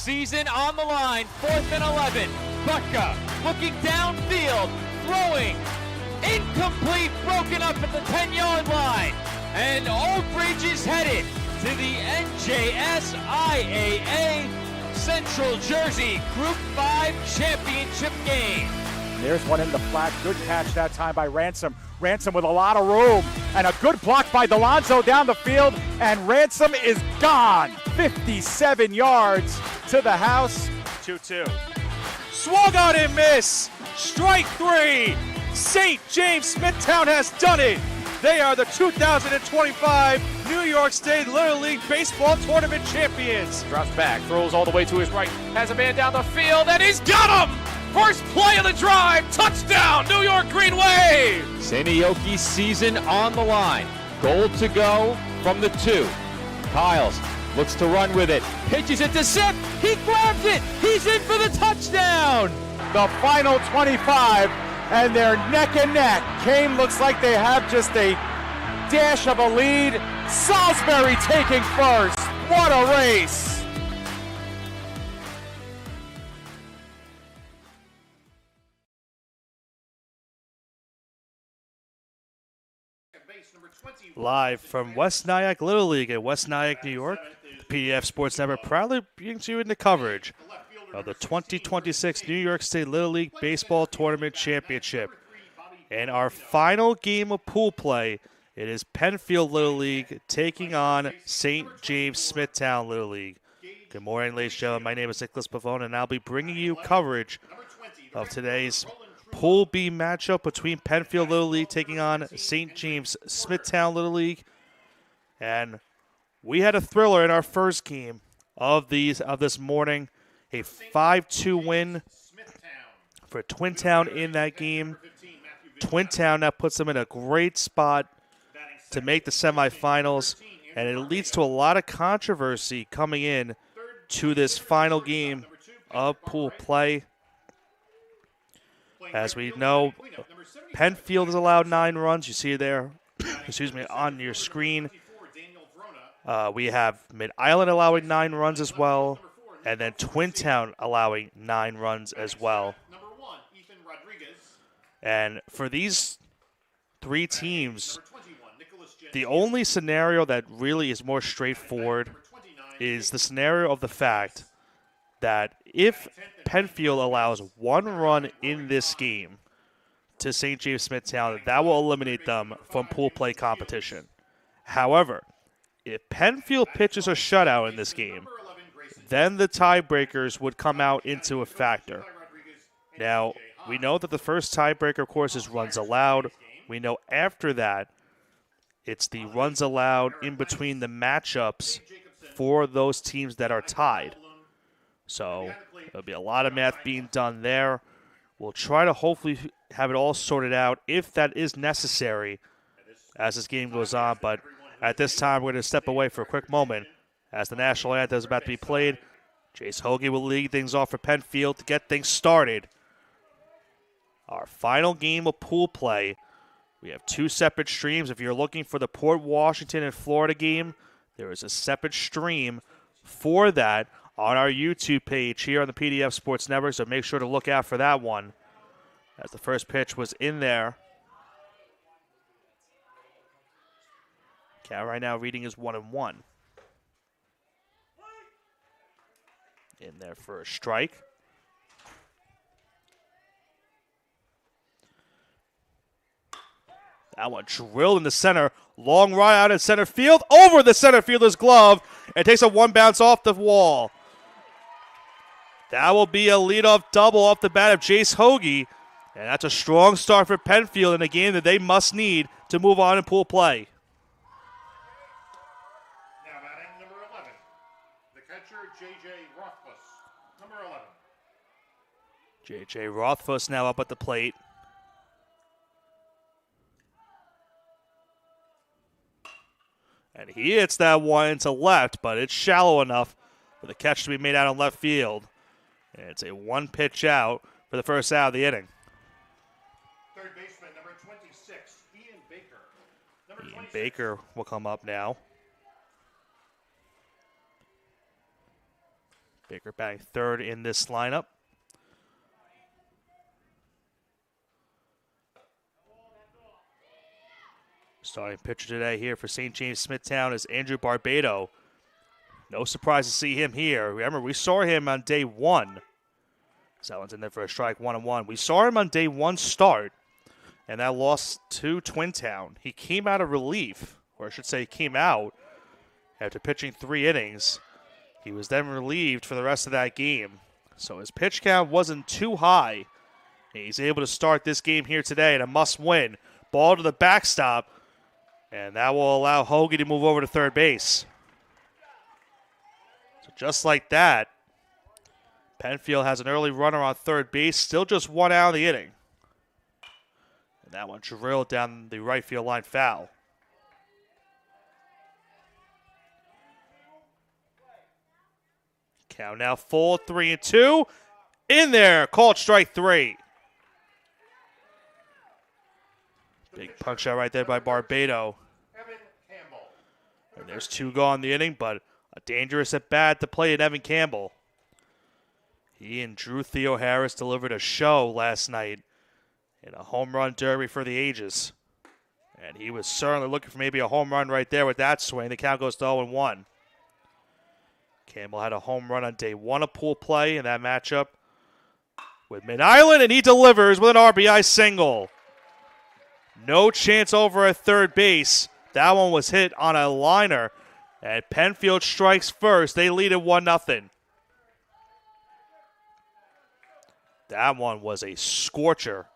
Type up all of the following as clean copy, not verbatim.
season on the line, 4th and 11. Butka looking downfield, throwing, incomplete, broken up at the 10-yard line. And Old Bridge is headed to the NYS IAA Central Jersey Group 5 championship game. There's one in the flat. Good catch that time by Ransom. Ransom with a lot of room. And a good block by Delonzo down the field. And Ransom is gone. 57 yards to the house. 2-2. Swung on and miss. Strike 3. St. James-Smithtown has done it. They are the 2025 New York State Little League Baseball Tournament champions. Drops back, throws all the way to his right. Has a man down the field, and he's got him! First play of the drive, touchdown, New York Green Wave! St. Aoki's season on the line. Goal to go from the 2. Kyles looks to run with it. Pitches it to Sip. He grabs it. He's in for the touchdown. The final 25, and they're neck and neck. Kane looks like they have just a dash of a lead. Salisbury taking first. What a race. Live from West Nyack Little League in West Nyack, New York, the PDF Sports Network proudly brings you in the coverage of the 2026 New York State Little League Baseball Tournament Championship. And our final game of pool play, it is Penfield Little League taking on St. James-Smithtown Little League. Good morning, ladies and gentlemen. My name is Nicholas Pavone, and I'll be bringing you coverage of today's Pool B matchup between Penfield Little League taking on St. James-Smithtown Little League. And we had a thriller in our first game of this morning. A 5-2 win for Twin Town in that game. Twin Town, that puts them in a great spot to make the semifinals. And it leads to a lot of controversy coming in to this final game of pool play. As we know, Penfield has allowed 9 runs. You see it there, on your screen. We have Mid-Island allowing 9 runs as well, and then Twin Town allowing 9 runs as well. And for these 3 teams, the only scenario that really is more straightforward is the scenario of the fact that if Penfield allows 1 run in this game to St. James-Smithtown, that will eliminate them from pool play competition. However, if Penfield pitches a shutout in this game, then the tiebreakers would come out into a factor. Now, we know that the first tiebreaker, of course, is runs allowed. We know after that, it's the runs allowed in between the matchups for those teams that are tied. So there'll be a lot of math being done there. We'll try to hopefully have it all sorted out if that is necessary as this game goes on. But at this time, we're going to step away for a quick moment as the national anthem is about to be played. Jace Hoagie will lead things off for Penfield to get things started. Our final game of pool play. We have 2 separate streams. If you're looking for the Port Washington and Florida game, there is a separate stream for that on our YouTube page here on the PDF Sports Network, so make sure to look out for that one as the first pitch was in there. Count right now reading is 1-1. In there for a strike. That one drilled in the center. Long ride out in center field. Over the center fielder's glove. And takes a 1 bounce off the wall. That will be a leadoff double off the bat of Jace Hoagie. And that's a strong start for Penfield in a game that they must need to move on in pool play. Now batting number 11, the catcher J.J. Rothfuss, number 11. J.J. Rothfuss now up at the plate. And he hits that one into left, but it's shallow enough for the catch to be made out on left field. And it's a 1 pitch out for the first out of the inning. Third baseman, number 26, Ian Baker. Ian Baker will come up now. Baker batting third in this lineup. Starting pitcher today here for St. James-Smithtown is Andrew Barbado. No surprise to see him here. Remember, we saw him on day one. So that one's in there for a strike, 1-1. We saw him on day one start, and that lost to Twin Town. He came out of relief, or I should say he came out after pitching 3 innings. He was then relieved for the rest of that game. So his pitch count wasn't too high. He's able to start this game here today in a must-win. Ball to the backstop, and that will allow Hoagie to move over to third base. So just like that, Penfield has an early runner on third base, still just 1 out of the inning. And that one drilled down the right field line foul. Count now full, 3-2. In there, called strike 3. Big punch out right there by Barbado. And there's 2 gone in the inning, but a dangerous at bat to play at Evan Campbell. He and Drew Theo Harris delivered a show last night in a home run derby for the ages. And he was certainly looking for maybe a home run right there with that swing. The count goes to 0-1. Campbell had a home run on day 1 of pool play in that matchup with Mid-Island, and he delivers with an RBI single. No chance over at third base. That one was hit on a liner, and Penfield strikes first. They lead it 1-0. That one was a scorcher.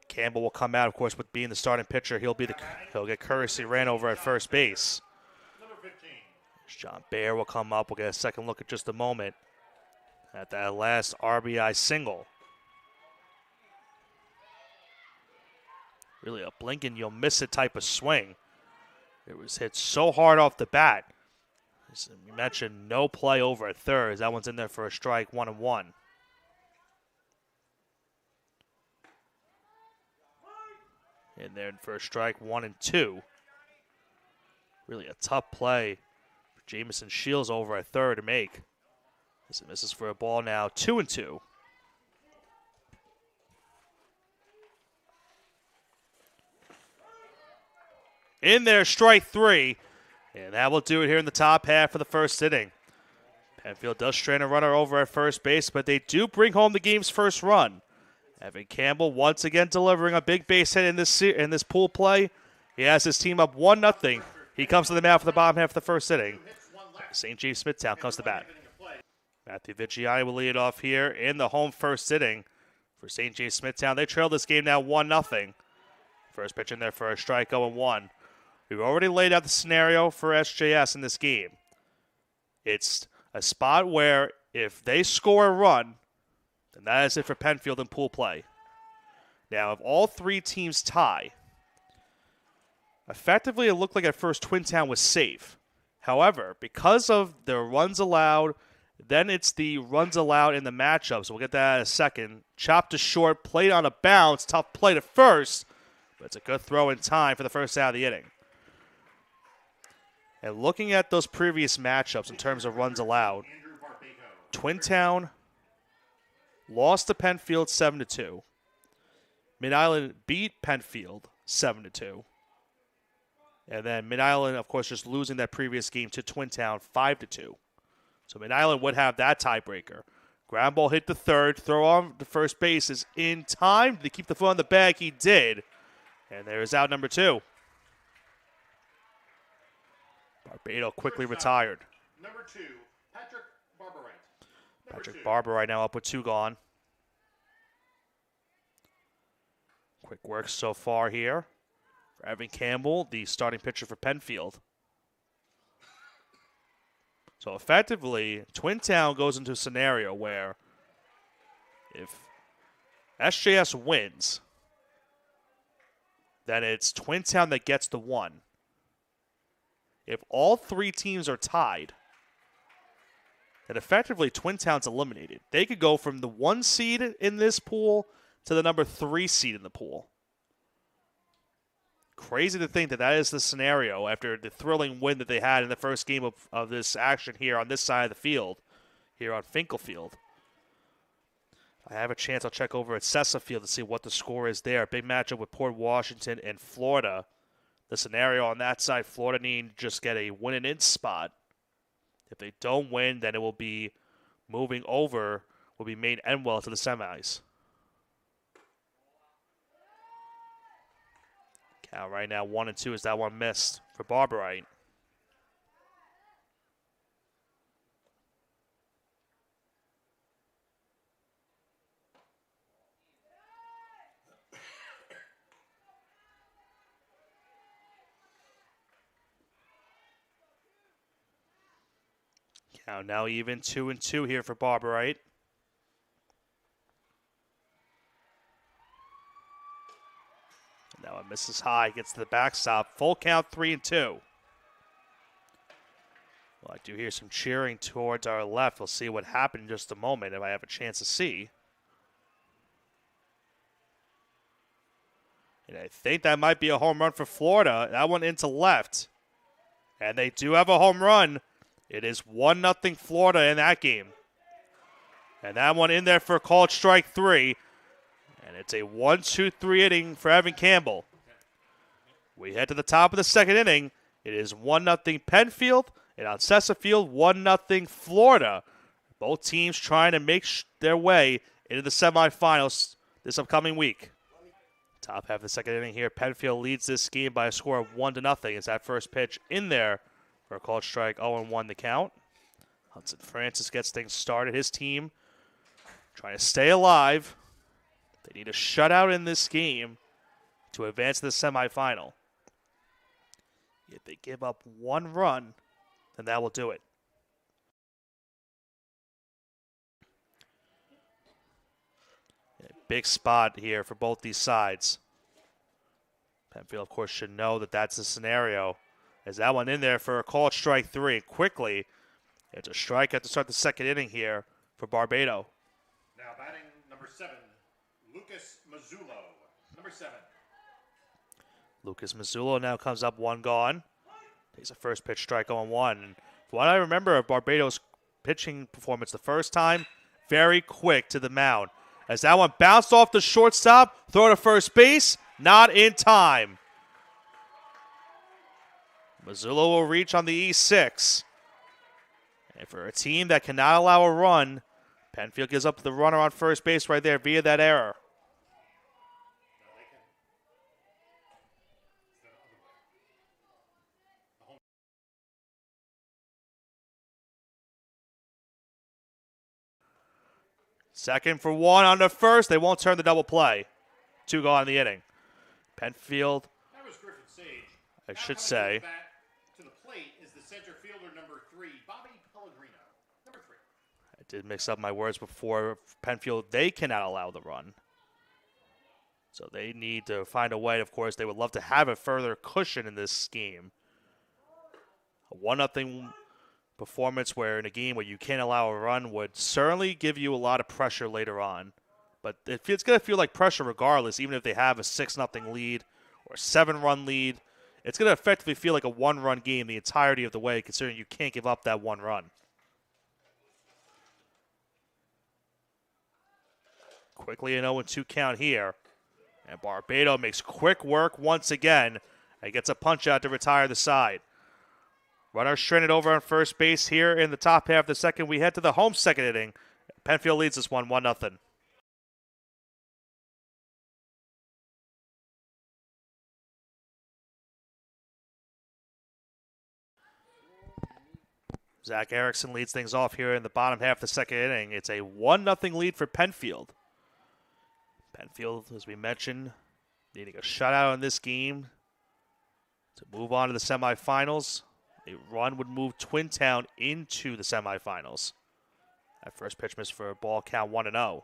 Campbell will come out, of course, with being the starting pitcher. He'll get courtesy ran over at first base. John Baer will come up. We'll get a second look at just a moment at that last RBI single. Really a blink and you'll miss it type of swing. It was hit so hard off the bat. As you mentioned, no play over at third. That one's in there for a strike, 1-1. In there for a strike, 1-2. Really a tough play for Jamison Shields over at third to make. As it misses for a ball now, 2-2. In there, strike 3. And that will do it here in the top half of the first inning. Penfield does strand a runner over at first base, but they do bring home the game's first run. Evan Campbell once again delivering a big base hit in this pool play. He has his team up 1-0. He comes to the mound for the bottom half of the first inning. St. James-Smithtown comes to bat. Matthew Vigiani will lead it off here in the home first inning for St. James-Smithtown. They trail this game now 1-0. First pitch in there for a strike, 0-1. We've already laid out the scenario for SJS in this game. It's a spot where if they score a run, then that is it for Penfield in pool play. Now, if all 3 teams tie, effectively it looked like at first Twin Town was safe. However, because of the runs allowed, then it's the runs allowed in the matchup. So we'll get that in a second. Chopped to short, played on a bounce, tough play to first, but it's a good throw in time for the first out of the inning. And looking at those previous matchups in terms of runs allowed, Twin Town lost to Penfield 7-2. Mid-Island beat Penfield 7-2. And then Mid-Island, of course, just losing that previous game to Twin Town 5-2. So Mid-Island would have that tiebreaker. Ground ball hit the third. Throw on the first base is in time. Did he keep the foot on the bag? He did. And there's out number 2. Barbado quickly retired. Number 2, Patrick Barberite. Patrick Barber right now up with 2 gone. Quick work so far here for Evan Campbell, the starting pitcher for Penfield. So effectively, Twin Town goes into a scenario where if SJS wins, then it's Twin Town that gets the 1. If all 3 teams are tied, then effectively Twin Town's eliminated. They could go from the 1 seed in this pool to the number 3 seed in the pool. Crazy to think that that is the scenario after the thrilling win that they had in the first game of this action here on this side of the field here on Finkelfield. If I have a chance, I'll check over at Cessa Field to see what the score is there. Big matchup with Port Washington and Florida. The scenario on that side, Florida need to just get a win and in spot. If they don't win, then it will be moving over, will be Maine Enwell to the semis. Count right now 1-2 as that one missed for Barberite. Count now even 2-2 here for Barberite. Now it misses high, gets to the backstop. Full count 3-2. Well, I do hear some cheering towards our left. We'll see what happened in just a moment if I have a chance to see. And I think that might be a home run for Florida. That one into left. And they do have a home run. It is 1-0 Florida in that game. And that one in there for a called strike 3. And it's a 1-2-3 inning for Evan Campbell. We head to the top of the second inning. It is 1-0 Penfield. And on Cessa Field, 1-0 Florida. Both teams trying to make their way into the semifinals this upcoming week. Top half of the second inning here. Penfield leads this game by a score of 1-0. It's that first pitch in there for a called strike, 0-1 the count. Hudson Francis gets things started. His team trying to stay alive. They need a shutout in this game to advance to the semifinal. If they give up one run, then that will do it. Big spot here for both these sides. Penfield, of course, should know that that's the scenario. As that one in there for a called strike 3. Quickly, it's a strike at the start of the second inning here for Barbado. Now batting number 7, Lucas Mazzullo. Number 7. Lucas Mazzullo now comes up 1 gone. Takes a first pitch strike on 1. And from what I remember of Barbados' pitching performance the first time, very quick to the mound. As that one bounced off the shortstop, throw to first base, not in time. Mazzullo will reach on the E6. And for a team that cannot allow a run, Penfield gives up the runner on first base right there via that error. Second for 1 on the first. They won't turn the double play. 2 gone in the inning. Penfield, That was Griffin Sage. I Now should coming say. to the bat to the plate is the center fielder number 3, Bobby Pellegrino. Number 3. I did mix up my words before. Penfield, they cannot allow the run. So they need to find a way. Of course, they would love to have a further cushion in this game. A 1-0 performance where in a game where you can't allow a run would certainly give you a lot of pressure later on. But it's going to feel like pressure regardless, even if they have a 6-0 lead or a 7-run lead. It's going to effectively feel like a 1-run game the entirety of the way, considering you can't give up that 1 run. Quickly an 0-2 count here. And Barbado makes quick work once again and gets a punch out to retire the side. Runner stranded over on first base here in the top half of the second. We head to the home second inning. Penfield leads this one 1-0. Zach Erickson leads things off here in the bottom half of the second inning. It's a 1-0 lead for Penfield. Penfield, as we mentioned, needing a shutout in this game to move on to the semifinals. A run would move Twintown into the semifinals. That first pitch missed for a ball count 1-0.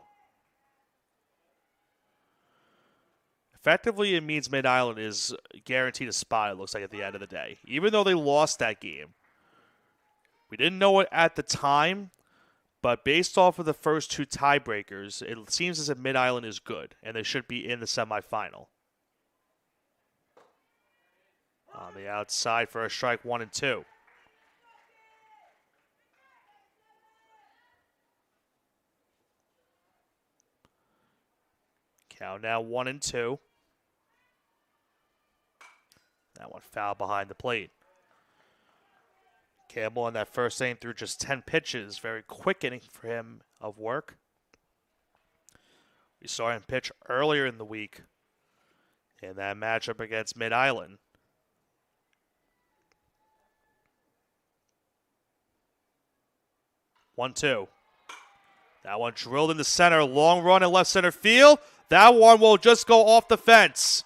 Effectively, it means Mid-Island is guaranteed a spot, it looks like, at the end of the day. Even though they lost that game. We didn't know it at the time, but based off of the first 2 tiebreakers, it seems as if Mid-Island is good, and they should be in the semifinal. On the outside for a strike 1-2. Count now 1-2. That one foul behind the plate. Campbell in that first inning threw just 10 pitches. Very quick inning for him of work. We saw him pitch earlier in the week in that matchup against Mid-Island. 1-2. That one drilled in the center. Long run in left center field. That one will just go off the fence.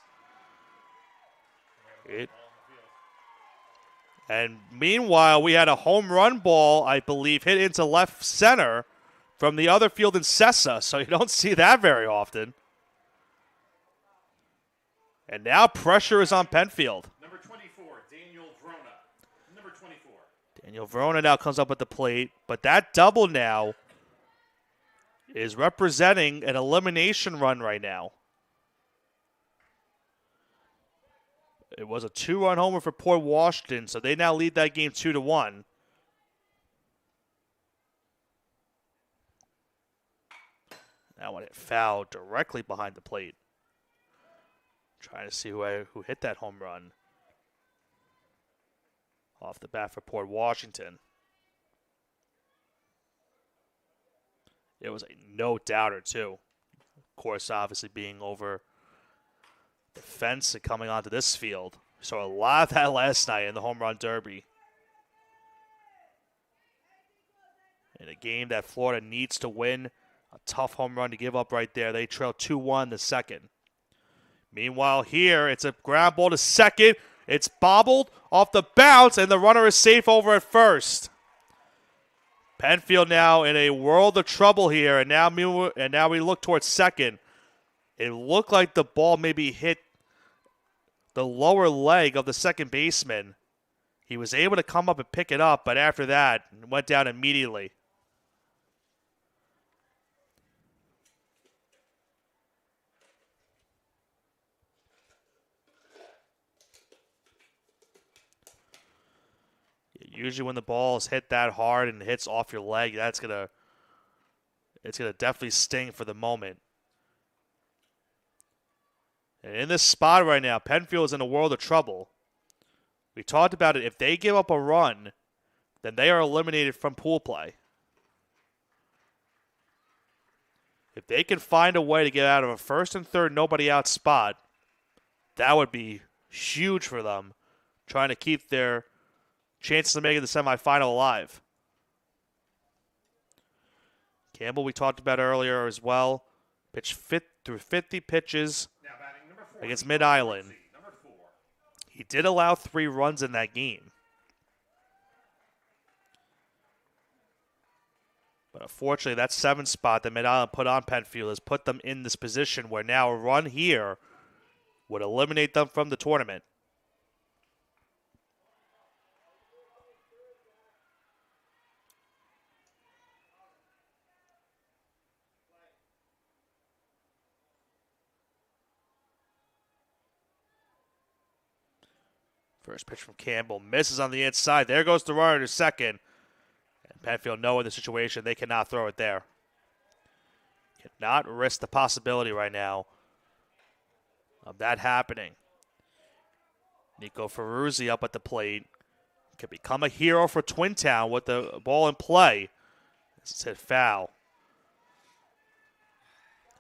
And meanwhile, we had a home run ball, I believe, hit into left center from the other field in Sessa, so you don't see that very often. And now pressure is on Penfield. Number 24, Daniel Vrona. Number 24. Daniel Vrona now comes up at the plate, but that double now is representing an elimination run right now. It was a 2-run homer for Port Washington, so they now lead that game 2-1. That one hit foul directly behind the plate. Trying to see who hit that home run. Off the bat for Port Washington. It was a no-doubter, too. Of course, obviously being over the fence and coming onto this field. We saw a lot of that last night in the home run derby. In a game that Florida needs to win, a tough home run to give up right there. They trail 2-1 the second. Meanwhile, here, it's a ground ball to second. It's bobbled off the bounce, and the runner is safe over at first. Penfield now in a world of trouble here, and now we look towards second. It looked like the ball maybe hit the lower leg of the second baseman. He was able to come up and pick it up, but after that, it went down immediately. Usually when the ball is hit that hard and hits off your leg, it's gonna definitely sting for the moment. And in this spot right now, Penfield is in a world of trouble. We talked about it. If they give up a run, then they are eliminated from pool play. If they can find a way to get out of a first and third nobody out spot, that would be huge for them, trying to keep their chances of making the semifinal alive. Campbell, we talked about earlier as well, pitched through 50 pitches against Mid-Island. He did allow 3 runs in that game. But unfortunately, that 7th spot that Mid-Island put on Penfield has put them in this position where now a run here would eliminate them from the tournament. First pitch from Campbell misses on the inside. There goes the runner to second. And Penfield knowing the situation, they cannot throw it there. Cannot risk the possibility right now of that happening. Nico Ferruzzi up at the plate. Can become a hero for Twin Town with the ball in play. This is hit foul.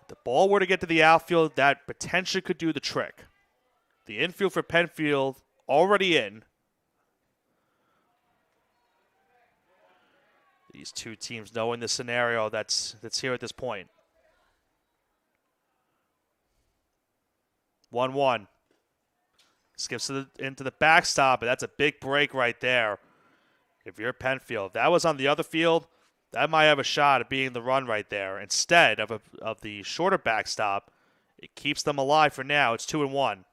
If the ball were to get to the outfield, that potentially could do the trick. The infield for Penfield already in. These two teams knowing the scenario that's here at this point. 1-1. Skips into the backstop, and that's a big break right there. If you're Penfield, if that was on the other field, that might have a shot at being the run right there. Instead of the shorter backstop, it keeps them alive for now. It's 2-1.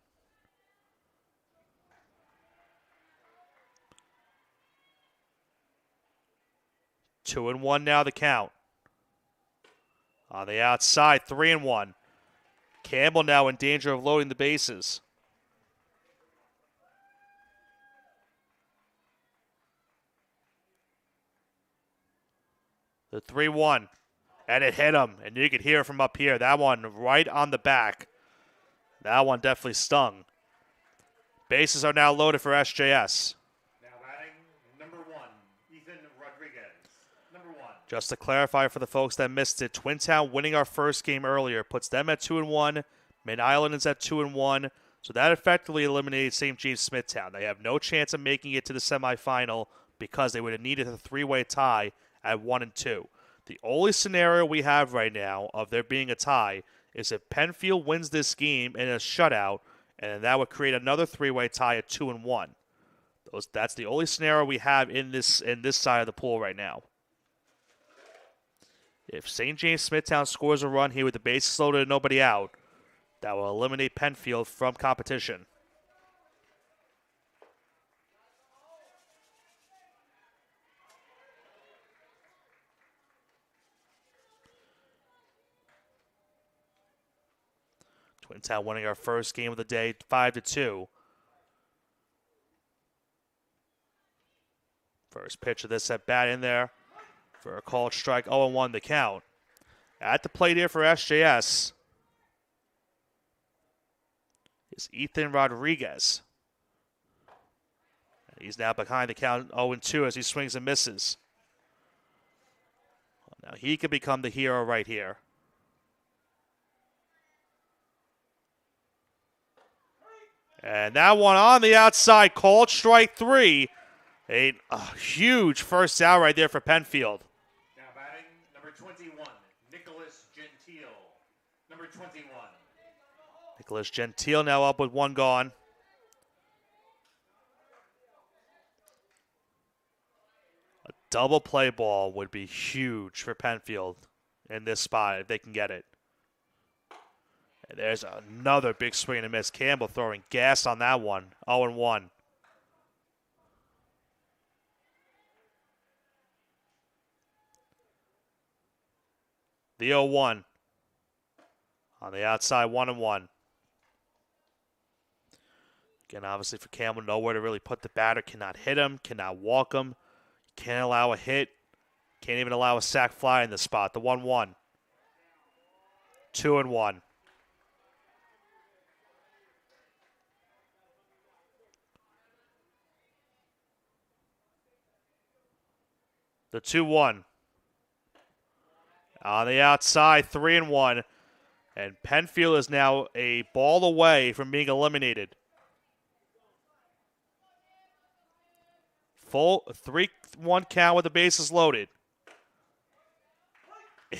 Two and one now the count. On the outside, 3-1. Campbell now in danger of loading the bases. The 3-1. And it hit him, and you could hear it from up here. That one right on the back. That one definitely stung. Bases are now loaded for SJS. Now batting number 1, Ethan Rodriguez. Number 1. Just to clarify for the folks that missed it, Twin Town winning our first game earlier puts them at 2-1. Mid-Island is at 2-1. So that effectively eliminated St. James-Smithtown. They have no chance of making it to the semifinal because they would have needed a 3-way tie at 1-2. The only scenario we have right now of there being a tie is if Penfield wins this game in a shutout, and that would create another 3-way tie at 2-1. That's the only scenario we have in this side of the pool right now. If St. James-Smithtown scores a run here with the bases loaded and nobody out, that will eliminate Penfield from competition. Twin Town winning our first game of the day, 5-2. First pitch of this at bat in there for a called strike, 0-1 the count. At the plate here for SJS is Ethan Rodriguez. He's now behind the count 0-2 as he swings and misses. Now he could become the hero right here. And that one on the outside, called strike 3. A huge first out right there for Penfield. Now batting number 21, Nicholas Gentile. Number 21. Nicholas Gentile now up with one gone. A double play ball would be huge for Penfield in this spot if they can get it. And there's another big swing and a miss. Campbell throwing gas on that one. 0-1. The 0-1. On the outside, 1-1. Again, obviously for Campbell, nowhere to really put the batter. Cannot hit him, cannot walk him. Can't allow a hit. Can't even allow a sac fly in this spot. The 1-1. 2-1. The 2-1. On the outside, 3-1. And Penfield is now a ball away from being eliminated. Full 3-1 count with the bases loaded.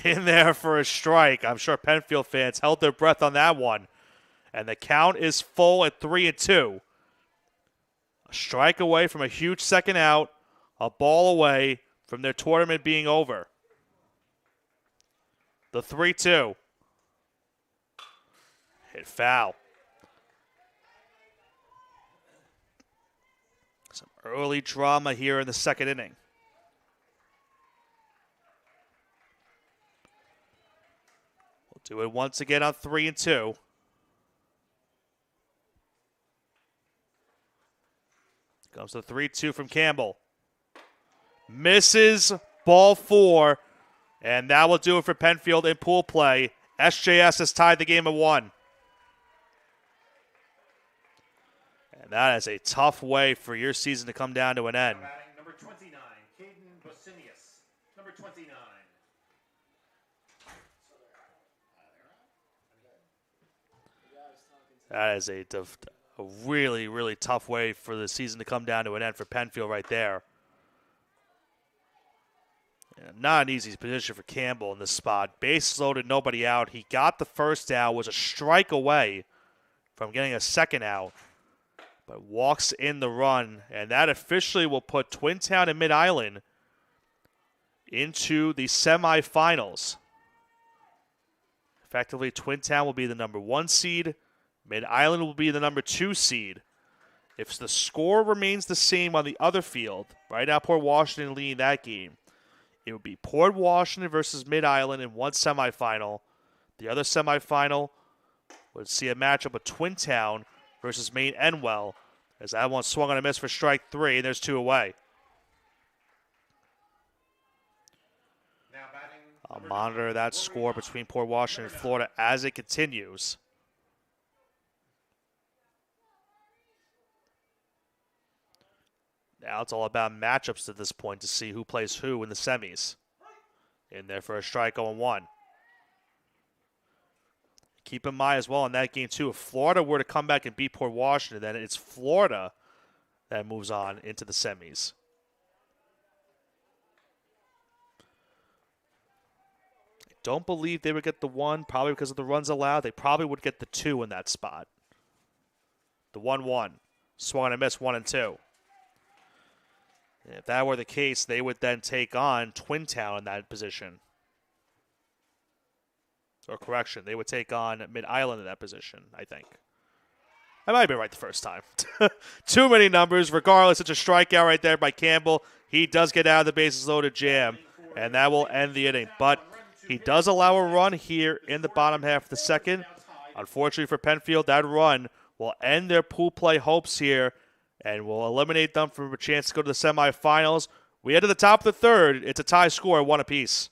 In there for a strike. I'm sure Penfield fans held their breath on that one. And the count is full at 3-2. A strike away from a huge second out. A ball away from their tournament being over. The 3-2. Hit foul. Some early drama here in the second inning. We'll do it once again on 3-2. Comes the 3-2 from Campbell. Misses, ball 4. And that will do it for Penfield in pool play. SJS has tied the game at 1. And that is a tough way for your season to come down to an end. Batting number 29, Caden Bosinius. Number 29. That is a really, really tough way for the season to come down to an end for Penfield right there. Not an easy position for Campbell in this spot. Base loaded, nobody out. He got the first out, was a strike away from getting a second out, but walks in the run, and that officially will put Twin Town and Mid-Island into the semifinals. Effectively, Twin Town will be the number 1 seed. Mid-Island will be the number 2 seed. If the score remains the same on the other field, right now Port Washington leading that game, it would be Port Washington versus Mid-Island in one semifinal. The other semifinal would see a matchup of Twin Town versus Maine Enwell, as that one swung on a miss for strike 3, and there's 2 away. Now batting I'll monitor that score between Port Washington and Florida as it continues. Now it's all about matchups at this point to see who plays who in the semis. In there for a strike 0-1. Keep in mind as well in that game too, if Florida were to come back and beat Port Washington, then it's Florida that moves on into the semis. I don't believe they would get the 1, probably because of the runs allowed. They probably would get the 2 in that spot. The 1-1. Swung and a miss, 1 and 2. And if that were the case, they would then take on Twintown in that position. Or correction, they would take on Mid-Island in that position, I think. I might have been right the first time. Too many numbers. Regardless, it's a strikeout right there by Campbell. He does get out of the bases loaded jam, and that will end the inning. But he does allow a run here in the bottom half of the second. Unfortunately for Penfield, that run will end their pool play hopes here and will eliminate them from a chance to go to the semifinals. We head to the top of the third. It's a tie score, 1 apiece.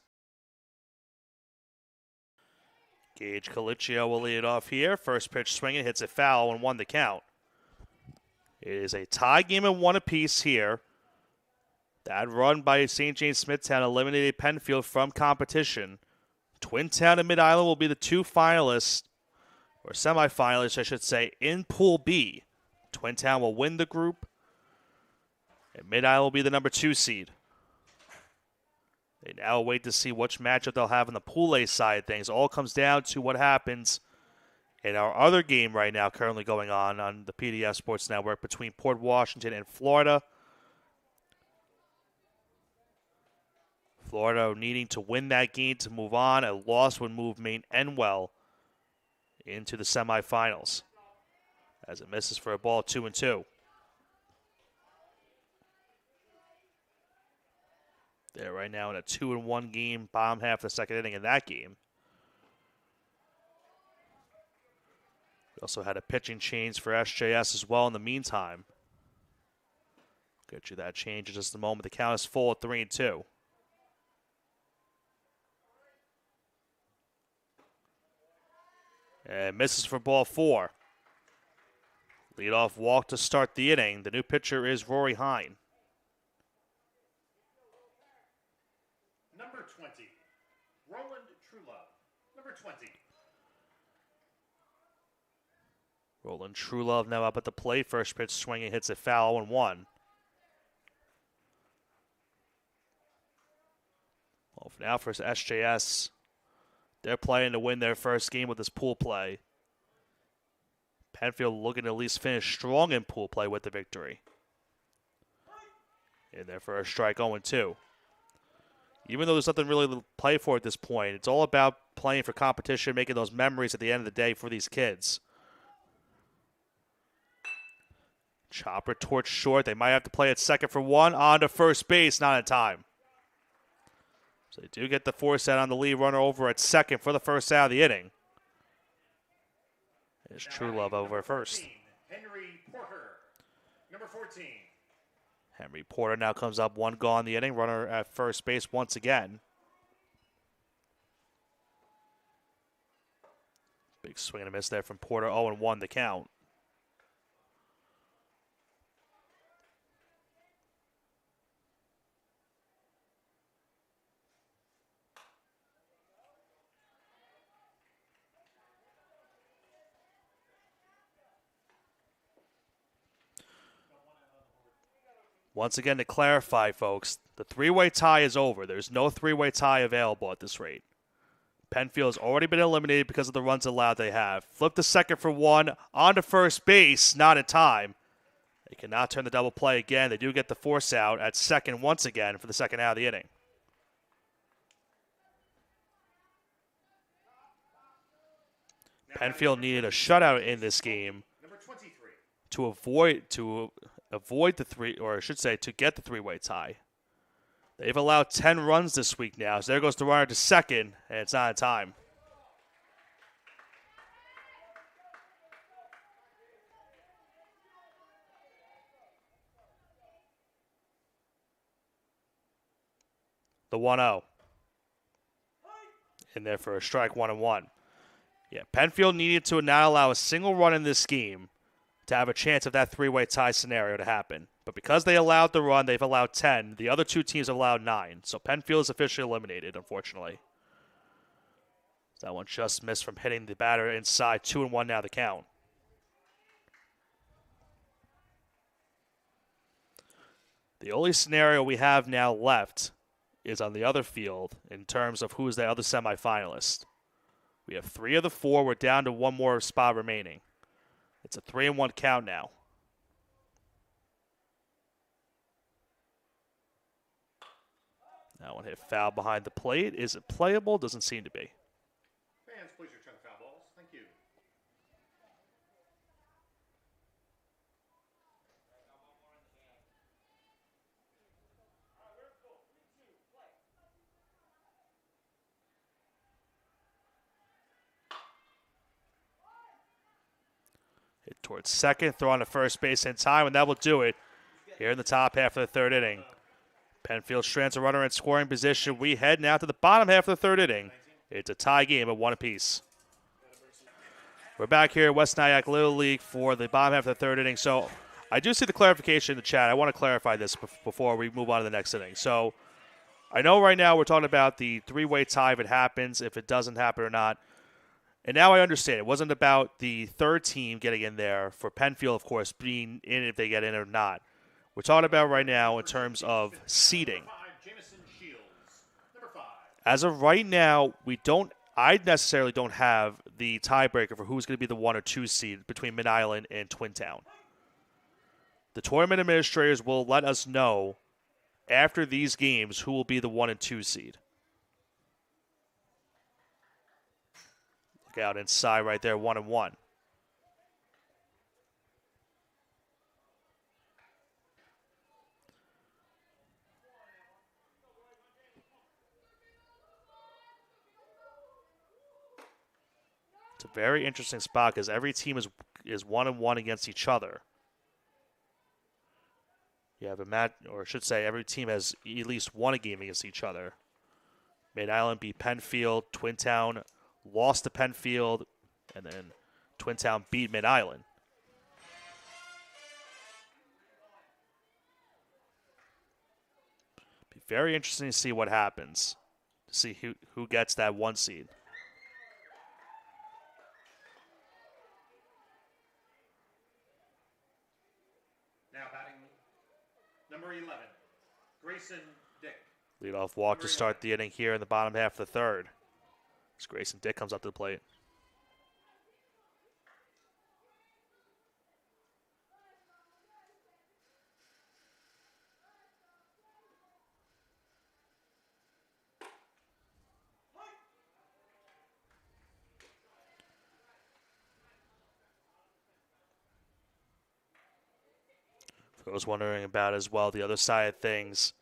Gage Colicchio will lead it off here. First pitch swinging, hits it foul, and 1 the count. It is a tie game of 1 apiece here. That run by St. James-Smithtown eliminated Penfield from competition. Twintown and Mid-Island will be the 2 finalists, or semifinalists, I should say, in Pool B. Twintown will win the group, and Mid-Island will be the number 2 seed. They now wait to see which matchup they'll have on the Pool A side of things. All comes down to what happens in our other game right now currently going on the PDS Sports Network between Port Washington and Florida. Florida needing to win that game to move on. A loss would move Maine Enwell into the semifinals as it misses for a ball 2-2. They're right now in a 2-1 game, bottom half of the second inning in that game. We also had a pitching change for SJS as well in the meantime. Get you that change in just a moment. The count is full at 3-2. And misses for ball 4. Leadoff walk to start the inning. The new pitcher is Rory Hine. Number 20, Roland Truelove. Number 20. Roland Truelove now up at the plate. First pitch swinging, hits it foul, 0-1. Well, for now for SJS, they're playing to win their first game with this pool play. Penfield looking to at least finish strong in pool play with the victory. In there for a strike, 0-2. Even though there's nothing really to play for at this point, it's all about playing for competition, making those memories at the end of the day for these kids. Chopper torch short. They might have to play at second for 1. On to first base, not in time. So they do get the force out on the lead runner over at second for the first out of the inning. It's Truelove over first. Henry Porter. Number 14. Henry Porter now comes up, 1 gone in the inning. Runner at first base once again. Big swing and a miss there from Porter. 0-1 the count. Once again, to clarify, folks, the 3-way tie is over. There's no 3-way tie available at this rate. Penfield has already been eliminated because of the runs allowed they have. Flip to second for 1. On to first base, not in time. They cannot turn the double play again. They do get the force out at second once again for the second out of the inning. Penfield needed a shutout in this game to avoid the 3, or I should say to get the 3-way tie. They've allowed 10 runs this week now, so there goes the runner to second, and it's not in time. The 1-0. in there for a strike 1-1. Yeah, Penfield needed to not allow a single run in this game to have a chance of that three-way tie scenario to happen. But because they allowed the run, they've allowed 10. The other two teams have allowed 9. So Penfield is officially eliminated, unfortunately. That one just missed from hitting the batter inside. 2-1 now the count. The only scenario we have now left is on the other field in terms of who is the other semifinalist. We have 3 of the 4. We're down to 1 more spot remaining. It's a 3-1 count now. That one hit foul behind the plate. Is it playable? Doesn't seem to be. Fans, please return foul balls. Thank you. Hit towards second, throw on to first base in time, and that will do it here in the top half of the third inning. Penfield strands a runner in scoring position. We head now to the bottom half of the third inning. It's a tie game at 1 apiece. We're back here at West Nyack Little League for the bottom half of the third inning. So I do see the clarification in the chat. I want to clarify this before we move on to the next inning. So I know right now we're talking about the three-way tie if it happens, if it doesn't happen or not. And now I understand. It wasn't about the third team getting in there for Penfield, of course, being in if they get in or not. We're talking about right now in terms of seeding. As of right now, I necessarily don't have the tiebreaker for who's going to be the 1 or 2 seed between Mid-Island and Twin Town. The tournament administrators will let us know after these games who will be the 1 and 2 seed. Look out inside right there, 1-1. It's a very interesting spot because every team is 1-1 against each other. You have a match, or I should say, every team has at least won a game against each other. Mid-Island beat Penfield, Twin Town lost to Penfield, and then Twin Town beat Mid-Island. Be very interesting to see what happens, to see who gets that 1 seed. Now batting number 11, Grayson Dick. Leadoff walk to start the inning here in the bottom half of the third. As Grayson Dick comes up to the plate. For those wondering about as well, the other side of things,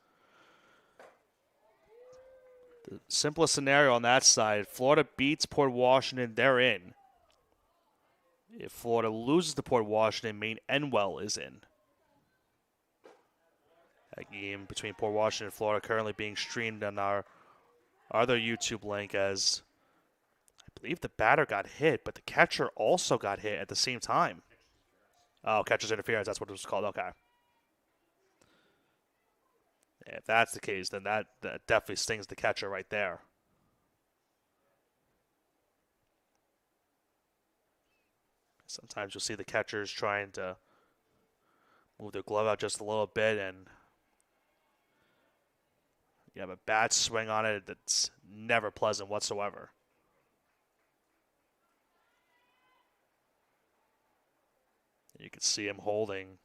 the simplest scenario on that side, Florida beats Port Washington, they're in. If Florida loses to Port Washington, Maine Enwell is in. That game between Port Washington and Florida currently being streamed on our other YouTube link, as I believe the batter got hit, but the catcher also got hit at the same time. Oh, catcher's interference, that's what it was called, okay. If that's the case, then that definitely stings the catcher right there. Sometimes you'll see the catchers trying to move their glove out just a little bit, and you have a bad swing on it that's never pleasant whatsoever. You can see him holding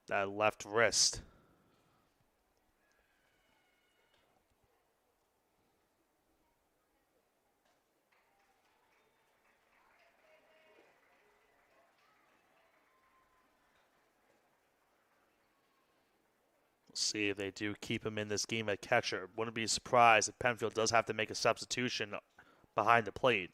that left wrist. See if they do keep him in this game at catcher. Wouldn't be surprised if Penfield does have to make a substitution behind the plate.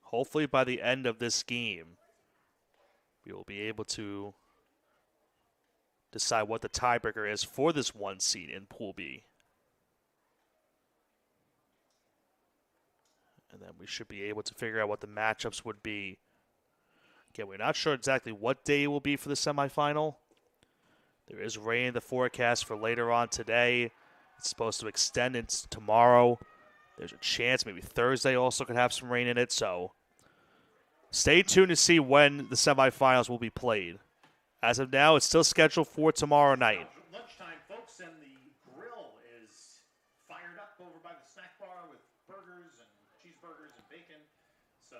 Hopefully by the end of this game, we will be able to decide what the tiebreaker is for this 1 seed in Pool B. And then we should be able to figure out what the matchups would be. Again, we're not sure exactly what day it will be for the semifinal. There is rain in the forecast for later on today. It's supposed to extend into tomorrow. There's a chance maybe Thursday also could have some rain in it. So stay tuned to see when the semifinals will be played. As of now, it's still scheduled for tomorrow night. Lunchtime, folks, and the grill is fired up over by the snack bar with burgers and cheeseburgers and bacon. So,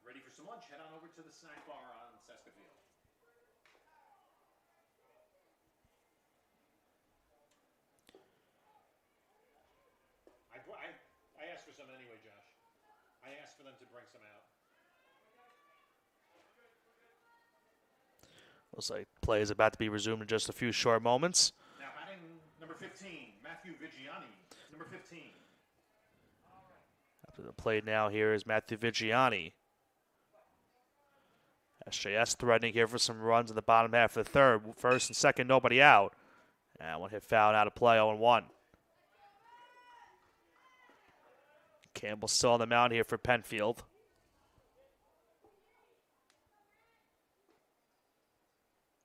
ready for some lunch, head on over to the snack bar on Saskatoon. I asked for some anyway, Josh. I asked for them to bring some out. Looks like play is about to be resumed in just a few short moments. Now batting number 15, Matthew Vigiani. Number 15. After the play now here is Matthew Vigiani. SJS threatening here for some runs in the bottom half of the third. First and second, nobody out. And one hit foul out of play, 0-1. Campbell still on the mound here for Penfield.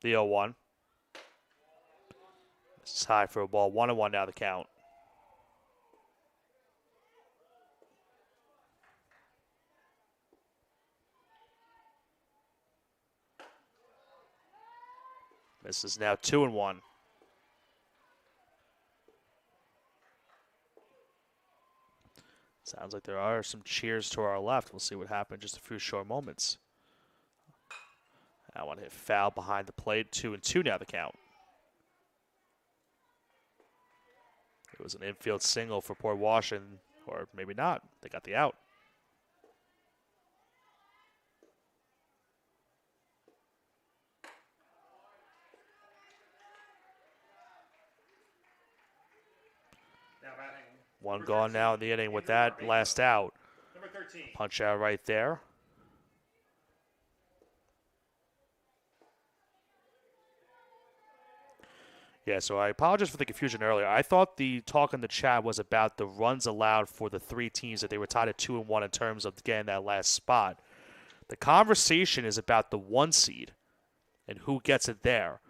The 0-1. This is high for a ball. 1-1 now the count. This is now 2-1. Sounds like there are some cheers to our left. We'll see what happens in just a few short moments. That one hit foul behind the plate. 2-2 now the count. It was an infield single for Port Washington, or maybe not. They got the out. One gone now in the inning with that last out. Number 13. Punch out right there. Yeah, so I apologize for the confusion earlier. I thought the talk in the chat was about the runs allowed for the 3 teams, that they were tied at 2-1 in terms of getting that last spot. The conversation is about the 1 seed and who gets it there.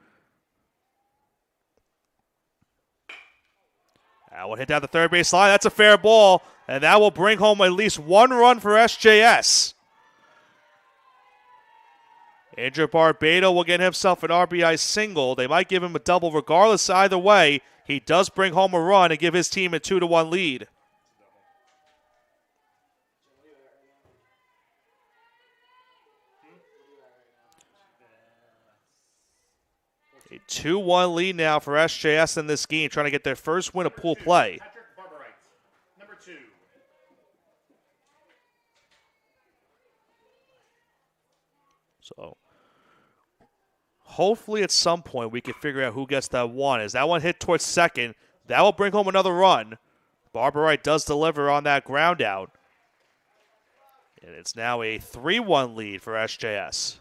That one hit down the third base line. That's a fair ball, and that will bring home at least 1 run for SJS. Andrew Barbado will get himself an RBI single. They might give him a double regardless. Either way, he does bring home a run and give his team a 2-1 lead. A 2-1 lead now for SJS in this game, trying to get their first win of pool play. Number 2. So hopefully at some point we can figure out who gets that one. As that one hit towards second, that will bring home another run. Barbarite does deliver on that ground out. And it's now a 3-1 lead for SJS.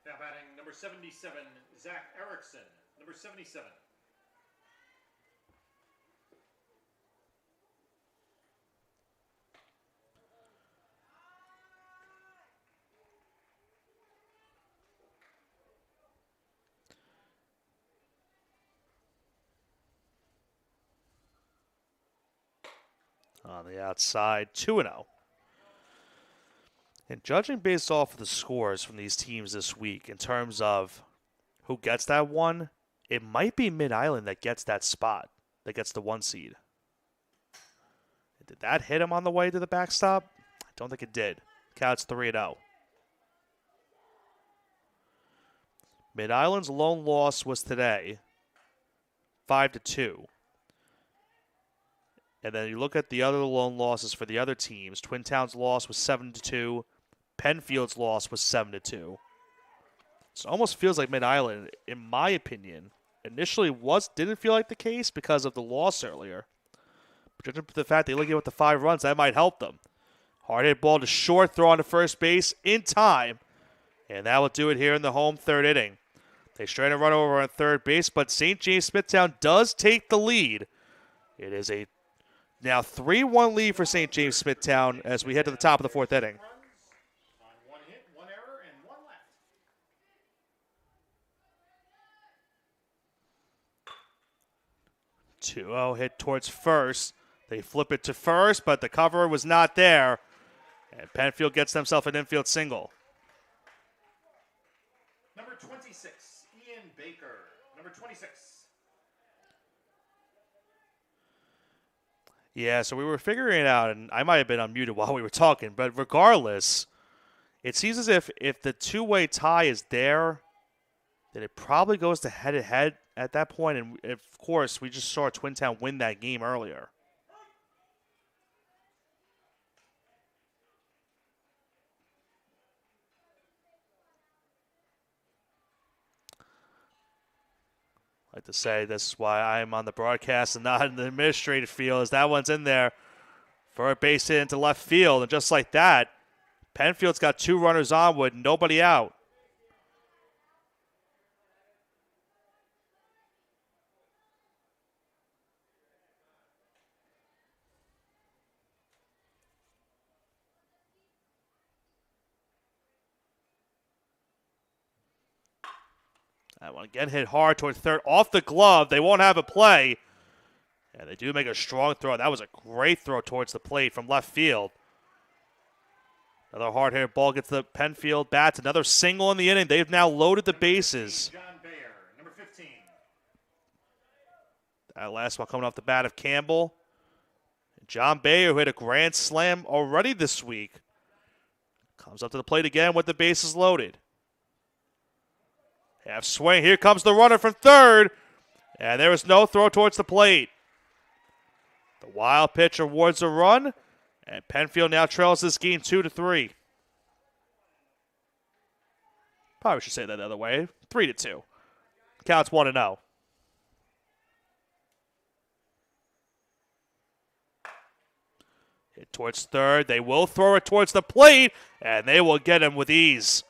Now batting number 77, Zach Erickson. Number 77. On the outside, 2-0. And judging based off of the scores from these teams this week in terms of who gets that one, it might be Mid-Island that gets that spot, that gets the 1 seed. Did that hit him on the way to the backstop? I don't think it did. Count's 3-0. Mid-Island's lone loss was today, 5-2. And then you look at the other lone losses for the other teams. Twin Town's loss was 7-2. Penfield's loss was 7-2. So it almost feels like Mid-Island, in my opinion, initially didn't feel like the case because of the loss earlier. But judging by the fact they look at with the 5 runs, that might help them. Hard hit ball to short, throw on to first base in time. And that will do it here in the home third inning. They strain a run over on third base, but St. James-Smithtown does take the lead. It is a now 3-1 lead for St. James-Smithtown as we head to the top of the fourth inning. On one hit, one error, and one left. 2-0 hit towards first. They flip it to first, but the cover was not there. And Penfield gets themselves an infield single. Number 26, Ian Baker. Number 26. Yeah, so we were figuring it out, and I might have been unmuted while we were talking, but regardless, it seems as if the two-way tie is there, then it probably goes to head-to-head at that point, and of course, we just saw Twin Town win that game earlier. I like to say this is why I'm on the broadcast and not in the administrative field, as that one's in there for a base hit into left field. And just like that, Penfield's got 2 runners on with nobody out. That one again hit hard towards third off the glove. They won't have a play. And they do make a strong throw. That was a great throw towards the plate from left field. Another hard-hit ball gets the Penfield bats. Another single in the inning. They've now loaded the bases. John Bayer, number 15. That last one coming off the bat of Campbell. John Bayer, who hit a grand slam already this week, comes up to the plate again with the bases loaded. Half swing. Here comes the runner from third. And there is no throw towards the plate. The wild pitch awards a run. And Penfield now trails this game 2-3. Probably should say that the other way. 3-2. Counts 1-0. Hit towards third. They will throw it towards the plate. And they will get him with ease.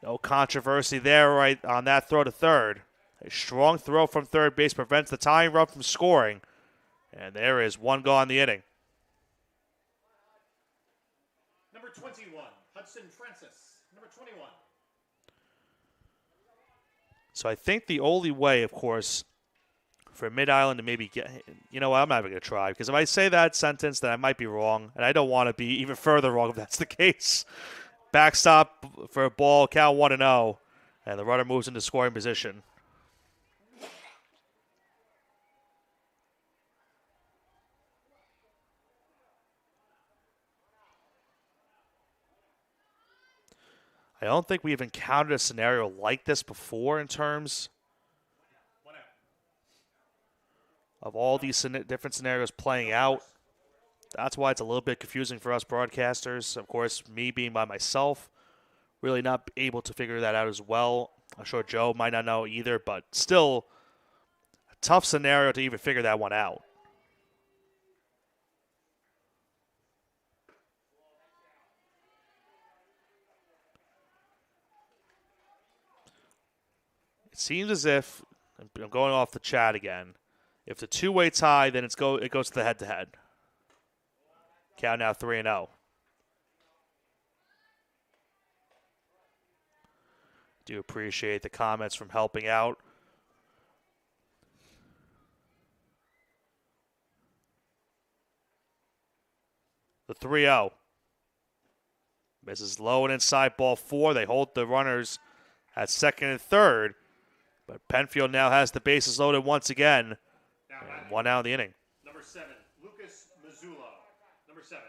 No controversy there right on that throw to third. A strong throw from third base prevents the tying run from scoring. And there is one gone in the inning. Number 21, Hudson Francis. Number 21. So I think the only way, of course, for Mid-Island to maybe get... You know what, I'm not even going to try. Because if I say that sentence, then I might be wrong. And I don't want to be even further wrong if that's the case. Backstop for a ball, count 1-0. And the runner moves into scoring position. I don't think we've encountered a scenario like this before in terms of all these different scenarios playing out. That's why it's a little bit confusing for us broadcasters. Of course, me being by myself, really not able to figure that out as well. I'm sure Joe might not know either, but still a tough scenario to even figure that one out. It seems as if, I'm going off the chat again, if the two-way tie, then it goes to the head-to-head. Count now 3-0. Do appreciate the comments from helping out. The 3-0. Misses low and inside ball 4. They hold the runners at second and third. But Penfield now has the bases loaded once again. And 1 out of the inning. Number 7, Lucas Mazzullo. Number 7.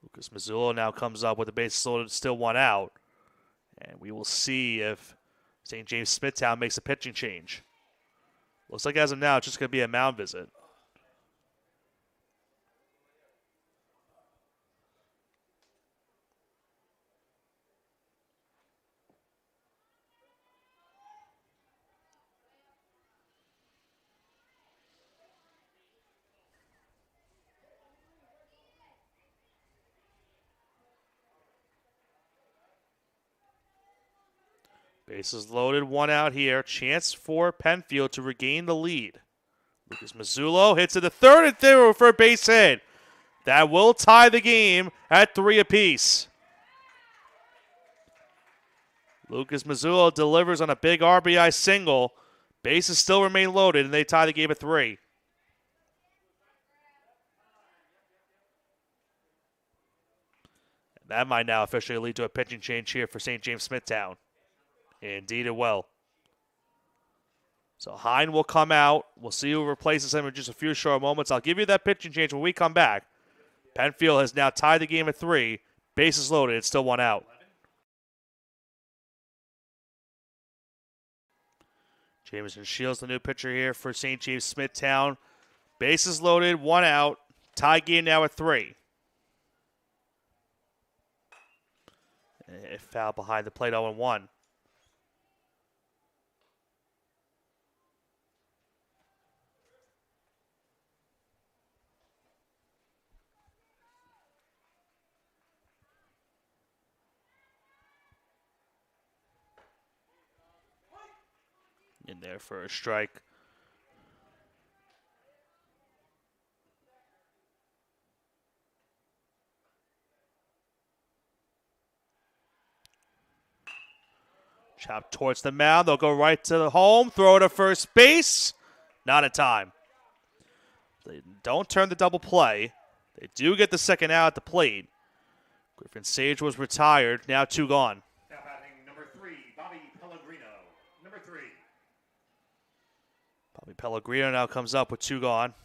Lucas Mazzullo now comes up with the bases loaded, still 1 out. And we will see if St. James-Smithtown makes a pitching change. Looks like as of now, it's just going to be a mound visit. Bases loaded, one out here. Chance for Penfield to regain the lead. Lucas Mazzullo hits it to third and through for a base hit. That will tie the game at 3 apiece. Lucas Mazzullo delivers on a big RBI single. Bases still remain loaded, and they tie the game at 3. That might now officially lead to a pitching change here for St. James-Smithtown. Indeed it will. So Hine will come out. We'll see who replaces him in just a few short moments. I'll give you that pitching change when we come back. Penfield has now tied the game at 3. Bases loaded. It's still 1 out. Jameson Shields, the new pitcher here for St. James-Smithtown. Bases loaded, 1 out. Tie game now at 3. Foul behind the plate, 0-1. In there for a strike. Chop towards the mound. They'll go right to the home. Throw to first base. Not in time. They don't turn the double play. They do get the second out at the plate. Griffin Sage was retired. Now 2 gone. Now batting number 3, Bobby Pellegrino. Number 3. Bobby Pellegrino now comes up with 2 gone.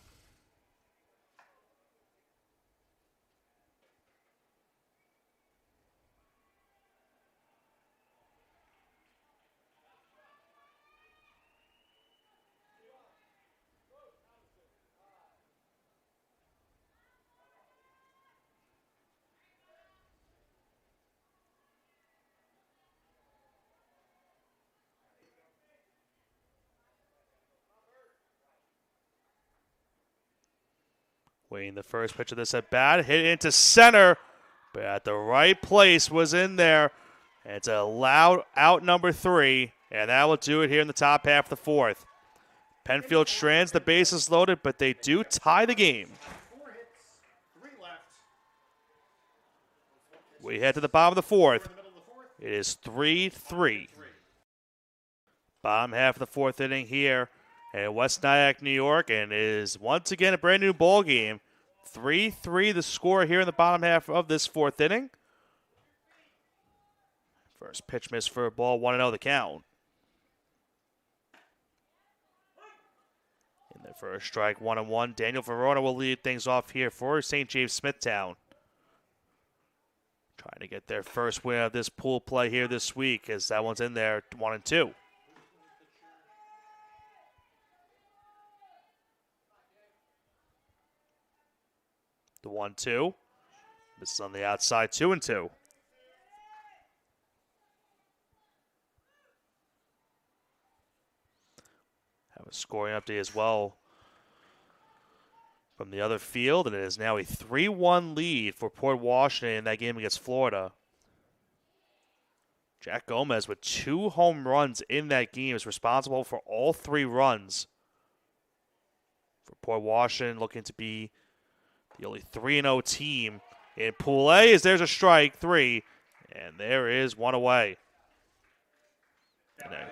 Waiting the first pitch of this at bat. Hit into center, but at the right place was in there. And it's a loud out number 3, and that will do it here in the top half of the 4th. Penfield strands the bases loaded, but they do tie the game. 4 hits, 3 left. We head to the bottom of the 4th. In the middle of the 4th. It is 3-3. Bottom half of the 4th inning here in West Nyack, New York, and it is once again a brand new ball game. 3-3 the score here in the bottom half of this 4th inning. First pitch miss for a ball, 1-0 the count. In there for a strike, 1-1. Daniel Verona will lead things off here for St. James-Smithtown. Trying to get their first win of this pool play here this week, as that one's in there, 1-2. The 1-2. This is on the outside, 2-2. Have a scoring update as well from the other field, and it is now a 3-1 lead for Port Washington in that game against Florida. Jack Gomez with 2 home runs in that game is responsible for all 3 runs for Port Washington, looking to be the only 3-0 team in Pool A. As there's a strike, 3, and there is 1 away. Now batting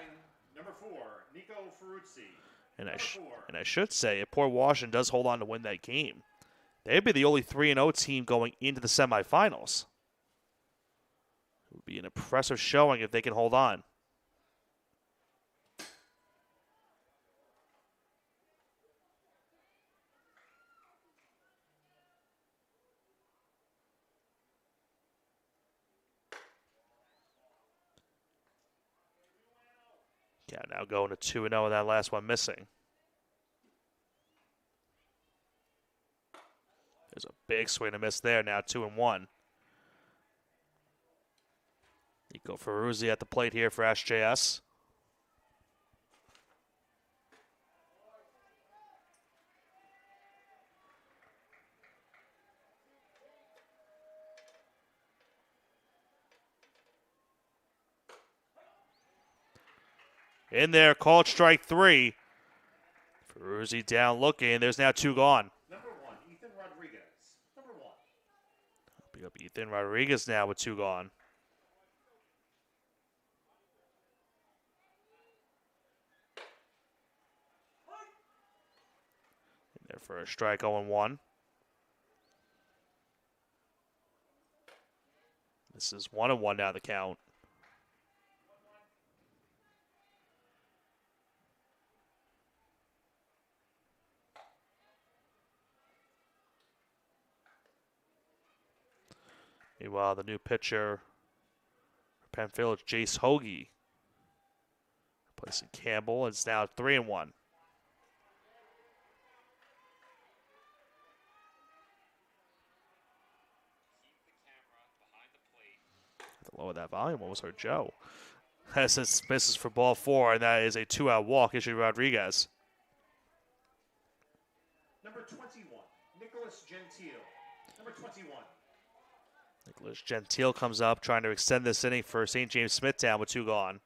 number 4, Nico Ferruzzi. And I should say, if Port Washington does hold on to win that game, they'd be the only 3-0 team going into the semifinals. It would be an impressive showing if they can hold on. Yeah, now going to 2-0 with that last one missing. There's a big swing and a miss there, now 2-1. Nico Ferruzzi at the plate here for SJS. In there, called strike 3. Ferruzzi down looking. There's now 2 gone. Number 1, Ethan Rodriguez. Number 1. Pick up Ethan Rodriguez now with 2 gone. In there for a strike 0-1. This is 1-1 now the count. Meanwhile, the new pitcher for Penfield is Jace Hoagie. Replacing Campbell. It's now 3-1. To lower that volume, what was her Joe? As it misses for ball 4, and that is a 2-out walk issued to Rodriguez. Number 21, Nicholas Gentile. Number 21. Nicholas Gentile comes up trying to extend this inning for St. James-Smithtown with 2 gone.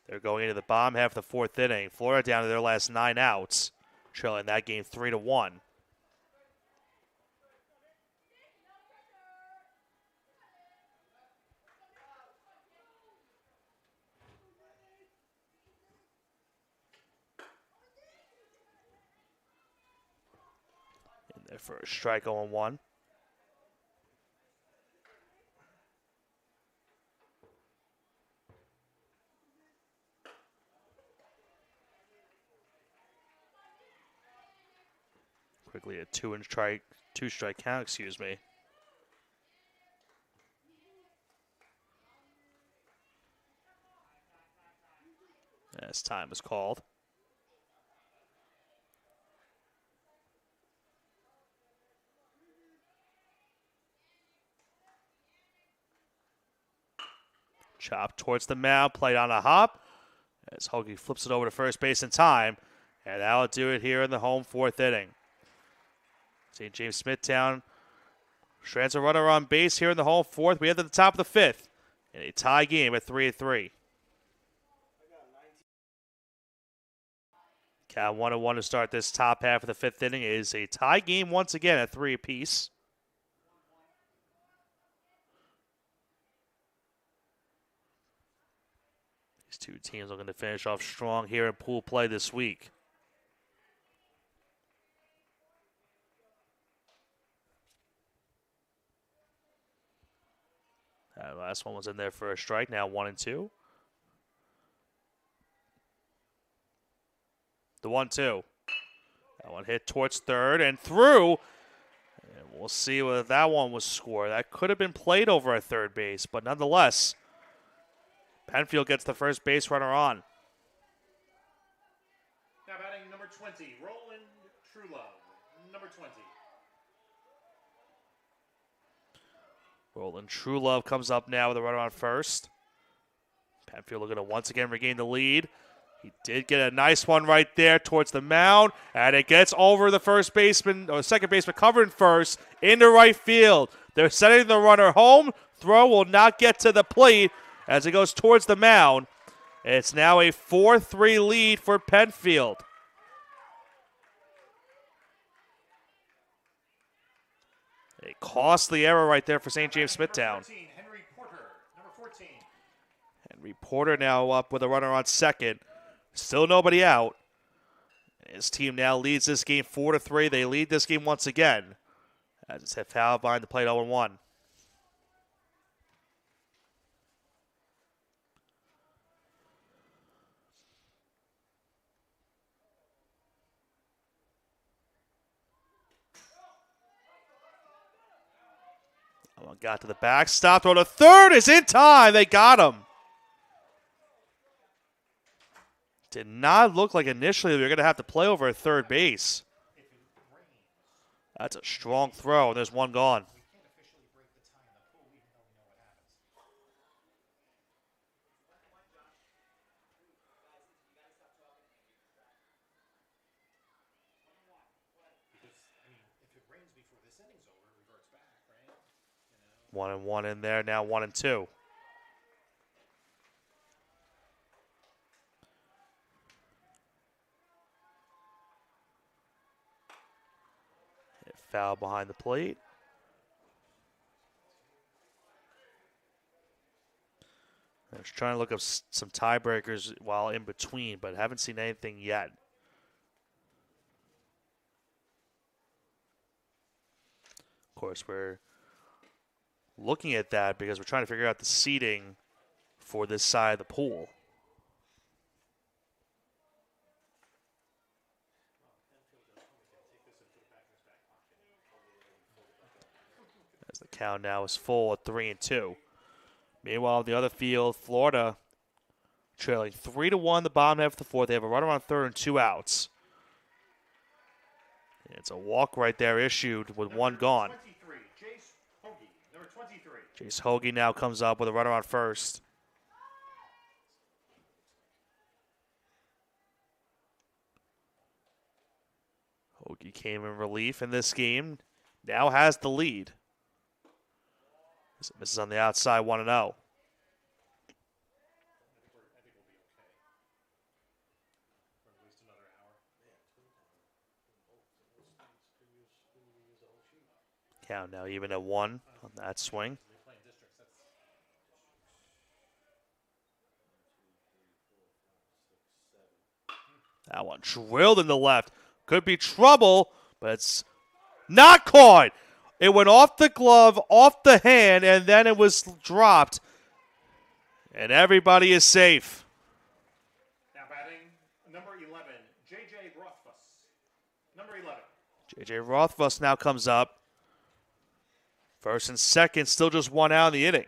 They're going into the bottom half of the 4th inning. Florida down to their last 9 outs, trailing that game 3-1. In there for a strike 0-1. Quickly a 2-strike count, excuse me. As time is called. Chop towards the mound, played on a hop. As Hoagie flips it over to first base in time. And that'll do it here in the home 4th inning. St. James-Smithtown strands a runner on base here in the home 4th. We head to the top of the 5th in a tie game at 3-3. Count 1-1 to start this top half of the 5th inning. It is a tie game once again at 3 apiece. These two teams are going to finish off strong here in pool play this week. That last one was in there for a strike. Now 1-2. The 1-2. That one hit towards third and through. And we'll see whether that one was scored. That could have been played over at third base, but nonetheless, Penfield gets the first base runner on. Now batting number 20, Roland Trulove. Number 20. Roland Trulove comes up now with a runner on first. Penfield looking to once again regain the lead. He did get a nice one right there towards the mound, and it gets over the first baseman, or second baseman covering first, into right field. They're sending the runner home. Throw will not get to the plate as it goes towards the mound. It's now a 4-3 lead for Penfield. A costly error right there for St. James-Smithtown. Henry Porter. Number 14. Henry Porter now up with a runner on second. Still nobody out. His team now leads this game 4-3. They lead this game once again. As it's hit foul behind the plate 0-1. Got to the backstop, throw to third is in time. They got him. Did not look like initially they were going to have to play over at third base. That's a strong throw. There's one gone. One and one in there, now 1-2. foul behind the plate. I was trying to look up some tiebreakers while in between, but haven't seen anything yet. Of course, we're looking at that because we're trying to figure out the seating for this side of the pool. As the count now is full at 3-2. Meanwhile, on the other field, Florida trailing 3-1 the bottom half of the fourth. They have a runner on third and 2 outs. It's a walk right there issued with one gone. Jace Hoagie now comes up with a runner on first. Hoagie came in relief in this game. Now has the lead. Misses on the outside, 1-0. Count now even at 1 on that swing. That one drilled in the left. Could be trouble, but it's not caught. It went off the glove, off the hand, and then it was dropped. And everybody is safe. Now batting number 11, J.J. Rothfuss. Number 11. J.J. Rothfuss now comes up. First and second, still just 1 out in the inning.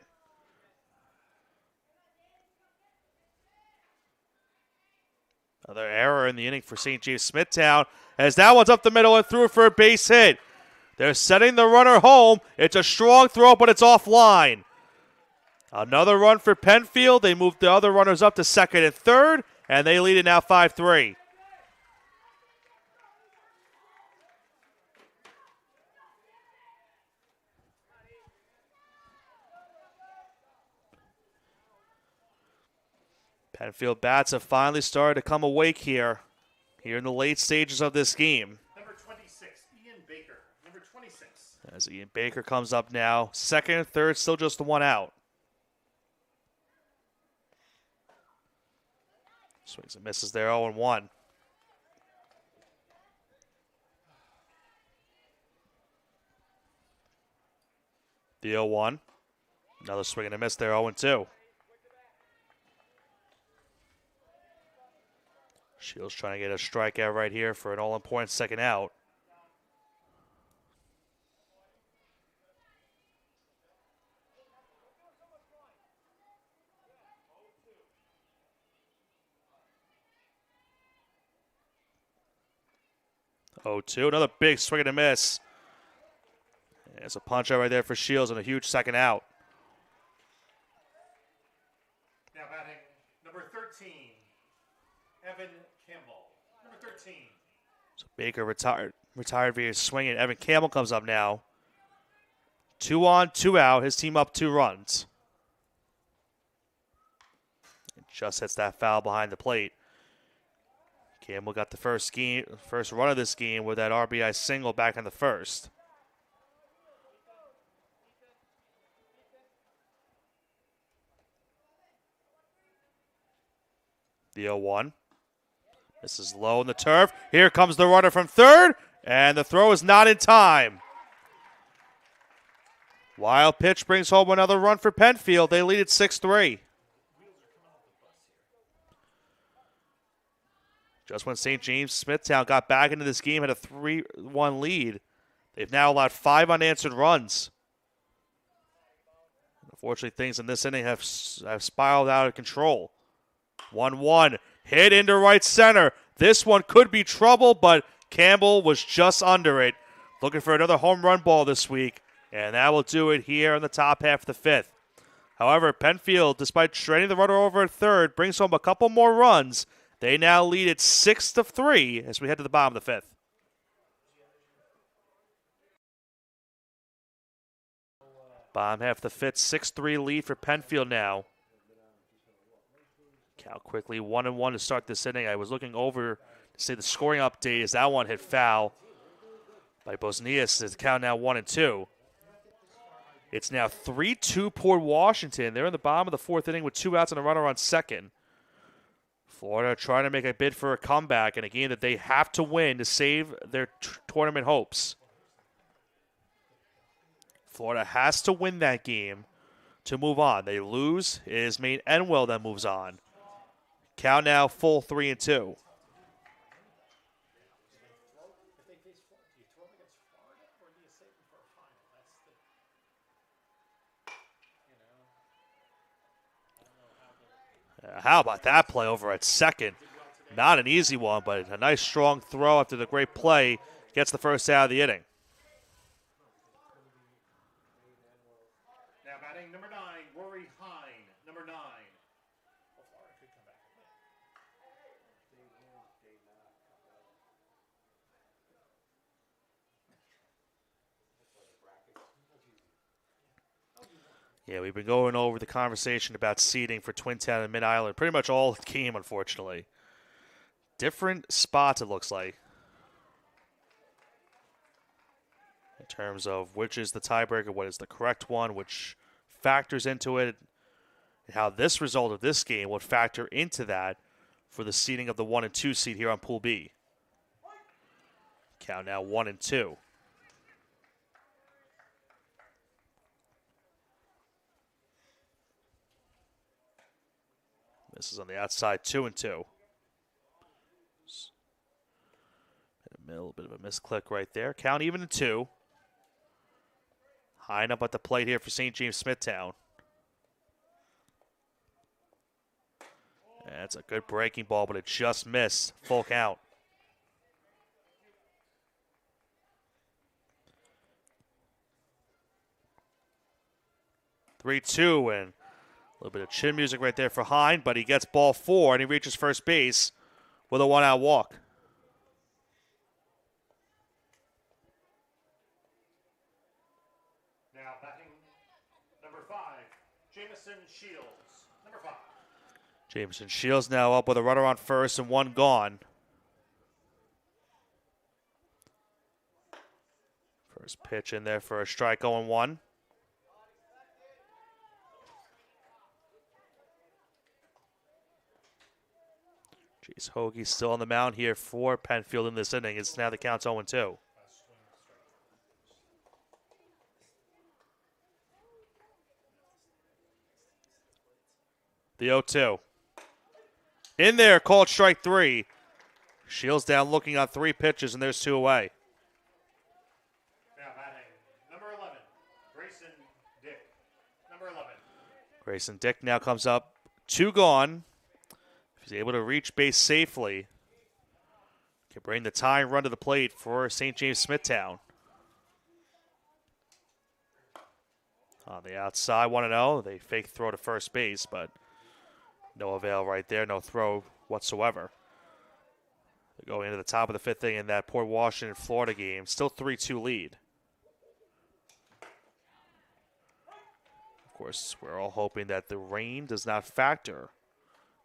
Another error in the inning for St. James-Smithtown as that one's up the middle and through for a base hit. They're setting the runner home. It's a strong throw, but it's offline. Another run for Penfield. They moved the other runners up to second and third, and they lead it now 5-3. Penfield bats have finally started to come awake here in the late stages of this game. Number 26, Ian Baker. Number 26. As Ian Baker comes up now, second and third, still just the 1 out. Swings and misses there, 0-1. The 0-1. Another swing and a miss there, 0-2. Shields trying to get a strikeout right here for an all-important second out. Oh, 2. Another big swing and a miss. There's a punch out right there for Shields and a huge second out. Now batting number 13, Evan Campbell. Number 13. So Baker retired via swinging. Evan Campbell comes up now. 2 on, 2 out. His team up 2 runs. It just hits that foul behind the plate. Campbell got the first run of this game with that RBI single back in the first. The 0-1. This is low in the turf. Here comes the runner from third, and the throw is not in time. Wild pitch brings home another run for Penfield. They lead at 6-3. Just when St. James-Smithtown got back into this game, had a 3-1 lead, they've now allowed 5 unanswered runs. Unfortunately, things in this inning have spiraled out of control. 1-1, hit into right center. This one could be trouble, but Campbell was just under it. Looking for another home run ball this week, and that will do it here in the top half of the 5th. However, Penfield, despite straining the runner over at third, brings home a couple more runs. They now lead at 6-3 as we head to the bottom of the 5th. Bottom half of the 5th, 6-3 lead for Penfield now. Cal quickly 1-1 to start this inning. I was looking over to see the scoring update as that one hit foul. by Bosnias. The count now 1-2. It's now 3-2 Port Washington. They're in the bottom of the fourth inning with 2 outs and a runner on second. Florida trying to make a bid for a comeback in a game that they have to win to save their tournament hopes. Florida has to win that game to move on. They lose, it is Maine Enwell that moves on. Count now full 3-2. How about that play over at second? Not an easy one, but a nice strong throw after the great play. Gets the first out of the inning. Now batting number 9, Rory Hine, number 9. Yeah, we've been going over the conversation about seeding for Twin Town and Mid-Island pretty much all game, unfortunately. Different spots, it looks like, in terms of which is the tiebreaker, what is the correct one, which factors into it, and how this result of this game would factor into that for the seeding of the 1 and 2 seed here on Pool B. Count now 1-2. This is on the outside, 2-2. A little bit of a misclick right there. Count even to 2. High up at the plate here for St. James-Smithtown. That's a good breaking ball, but it just missed. Full count. Three-two, and a little bit of chin music right there for Hine, but he gets ball 4, and he reaches first base with a 1-out walk. Now batting number 5, Jameson Shields, number 5. Jameson Shields now up with a runner on first and 1 gone. First pitch in there for a strike, 0-1. Jace Hoagie still on the mound here for Penfield in this inning. It's now the count's 0-2. The 0-2. In there, called strike 3. Shields down looking on 3 pitches, and there's 2 away. Now batting number 11, Grayson Dick, number 11. Grayson Dick now comes up, 2 gone. If he's able to reach base safely, can bring the tying run to the plate for St. James-Smithtown. On the outside, 1-0. They fake throw to first base, but no avail right there, no throw whatsoever. They're going into the top of the 5th inning in that Port Washington, Florida game. Still 3-2 lead. Of course, we're all hoping that the rain does not factor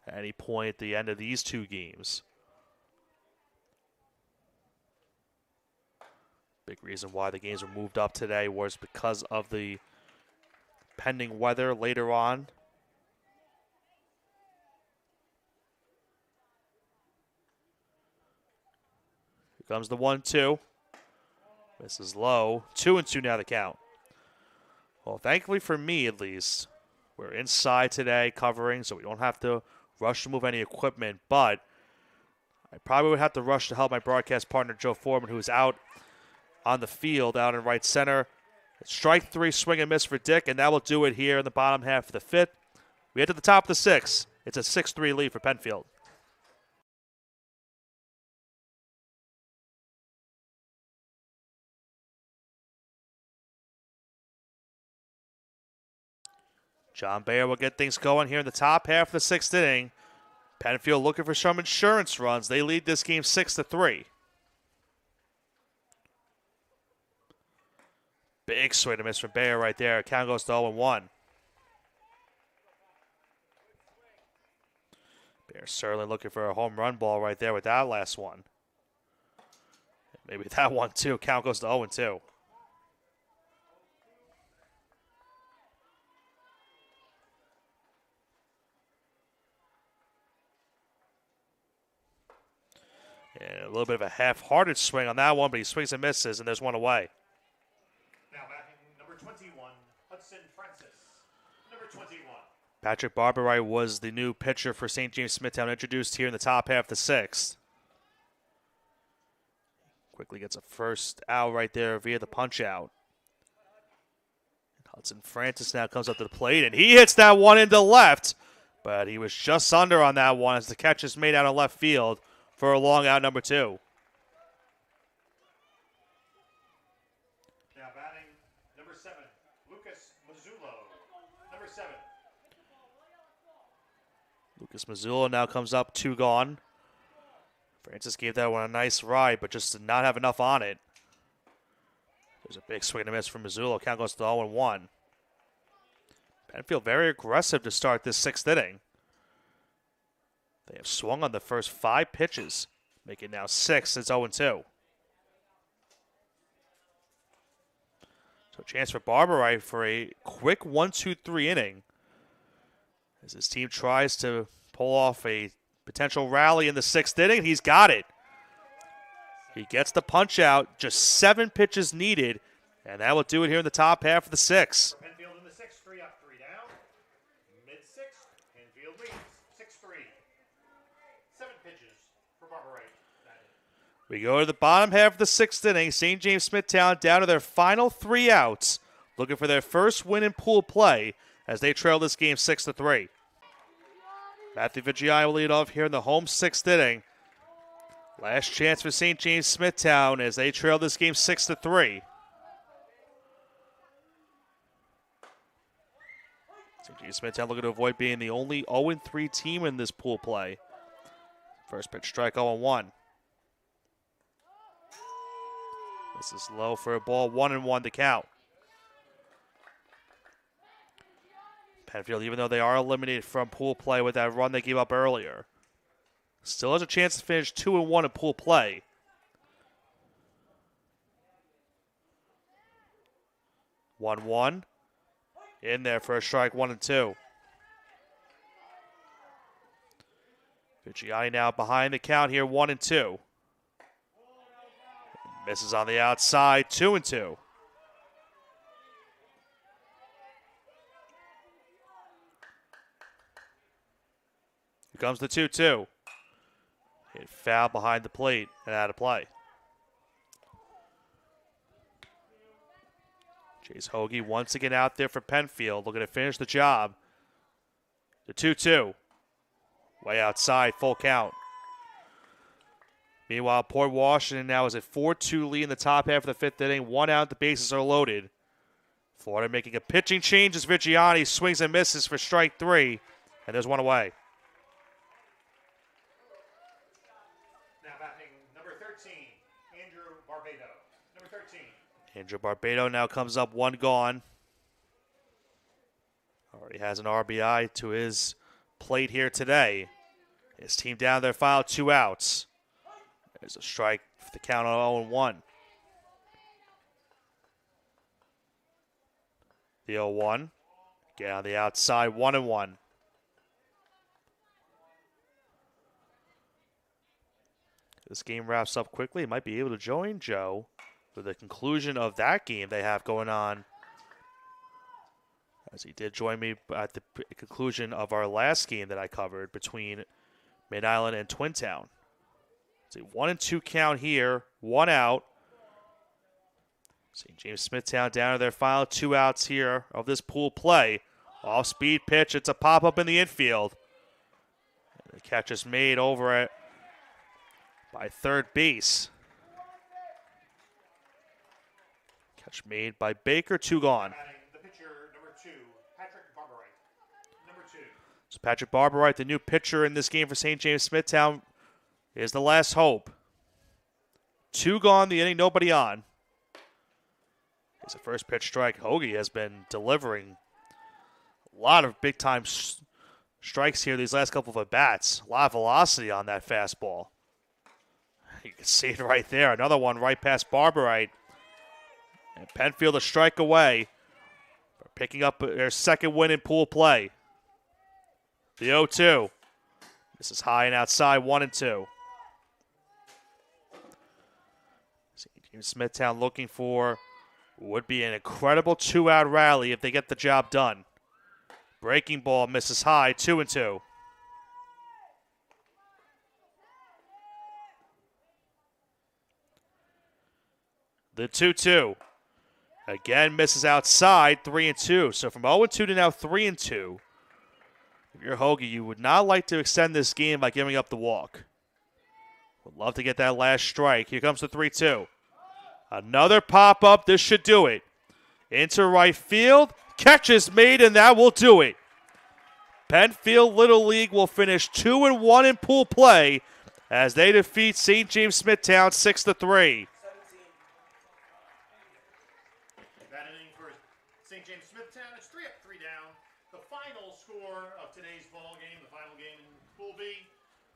at any point at the end of these 2 games. Big reason why the games were moved up today was because of the pending weather later on. Here comes the 1-2. This is low. 2-2 now the count. Well, thankfully for me at least, we're inside today covering, so we don't have to rush to move any equipment, but I probably would have to rush to help my broadcast partner, Joe Foreman, who is out on the field, out in right center. Strike 3, swing and miss for Dick, and that will do it here in the bottom half of the 5th. We head to the top of the 6th. It's a 6-3 lead for Penfield. John Bayer will get things going here in the top half of the 6th inning. Penfield looking for some insurance runs. They lead this game 6-3. Big swing and miss from Bayer right there. Count goes to 0-1. Bayer certainly looking for a home run ball right there with that last one. Maybe that one, too. Count goes to 0-2. And a little bit of a half-hearted swing on that one, but he swings and misses, and there's one away. Now batting number 21, Hudson Francis. Number 21. Patrick Barberite was the new pitcher for St. James-Smithtown, introduced here in the top half of the sixth. Quickly gets a first out right there via the punch-out. Hudson Francis now comes up to the plate, and he hits that one into left, but he was just under on that one as the catch is made out of left field for a long out number 2. Now batting number 7, Lucas Mazzullo. Number 7. Lucas Mazzullo now comes up, 2 gone. Francis gave that one a nice ride, but just did not have enough on it. There's a big swing and a miss from Mazzullo. Count goes to 0-1. Penfield very aggressive to start this 6th inning. They have swung on the first 5 pitches, making now 6. It's 0-2. So a chance for Barberite for a quick 1-2-3 inning as his team tries to pull off a potential rally in the 6th inning. He's got it. He gets the punch out, just 7 pitches needed, and that will do it here in the top half of the 6th. Penfield in the 6th, 3 up, 3 down. Mid-6th, Penfield leads 6-3. 7 pitches for Barberite. We go to the bottom half of the 6th inning. St. James-Smithtown down to their final 3 outs, looking for their first win in pool play as they trail this game 6-3. Matthew Vigiai will lead off here in the home 6th inning. Last chance for St. James-Smithtown as they trail this game 6-3. St. James-Smithtown looking to avoid being the only 0-3 team in this pool play. First pitch strike 0-1. This is low for a ball, 1-1 to count. Penfield, even though they are eliminated from pool play with that run they gave up earlier, still has a chance to finish 2-1 in pool play. 1-1. In there for a strike, 1-2. Vigiani now behind the count here, 1-2. Misses on the outside, 2-2. Here comes the 2-2. Hit foul behind the plate and out of play. Chase Hoagie once again out there for Penfield, looking to finish the job. The 2-2. Way outside, full count. Meanwhile, Port Washington now is a 4-2 lead in the top half of the 5th inning. 1 out, the bases are loaded. Florida making a pitching change as Vigiani swings and misses for strike 3, and there's 1 away. Now batting number 13, Andrew Barbado. Number 13. Andrew Barbado now comes up, 1 gone. Already has an RBI to his plate here today. His team down their final 2 outs. There's a strike for the count on 0-1. The 0-1. Get on the outside, 1-1. This game wraps up quickly. Might be able to join Joe for the conclusion of that game they have going on, as he did join me at the conclusion of our last game that I covered between Mid-Island and Twin Town. It's a 1-2 count here, 1 out. St. James-Smithtown down to their final 2 outs here of this pool play. Off-speed pitch, it's a pop-up in the infield. And the catch is made over it by third base. Catch made by Baker, 2 gone. Batting the pitcher, number 2, Patrick Barberite. Number 2. So Patrick Barberite, the new pitcher in this game for St. James-Smithtown, is the last hope. 2 gone, the inning, nobody on. It's a first pitch strike. Hoagie has been delivering a lot of big-time strikes here these last couple of at-bats. A lot of velocity on that fastball. You can see it right there. Another one right past Barberite. And Penfield a strike away. Picking up their second win in pool play. The 0-2. This is high and outside, 1-2. James-Smithtown looking for would be an incredible 2-out rally if they get the job done. Breaking ball misses high, 2-2. The 2-2. Again, misses outside, 3-2. So from 0-2 to now 3-2. If you're Hoagie, you would not like to extend this game by giving up the walk. Would love to get that last strike. Here comes the 3-2. Another pop-up. This should do it. Into right field. Catch is made, and that will do it. Penfield Little League will finish 2-1 in pool play as they defeat St. James-Smithtown 6-3. That inning for St. James-Smithtown. It's 3 up, 3 down. The final score of today's ball game, the final game in Pool B,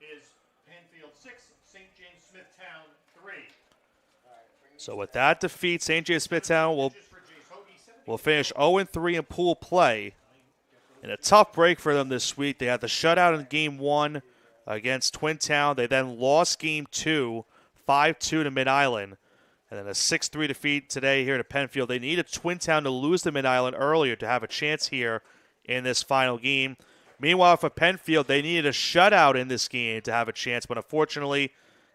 is Penfield 6, St. James-Smithtown 3. So with that defeat, St. James-Smithtown will finish 0-3 in pool play. In a tough break for them this week. They had the shutout in Game 1 against Twin Town. They then lost Game 2, 5-2 to Mid-Island. And then a 6-3 defeat today here to Penfield. They needed Twin Town to lose to Mid-Island earlier to have a chance here in this final game. Meanwhile, for Penfield, they needed a shutout in this game to have a chance. But unfortunately,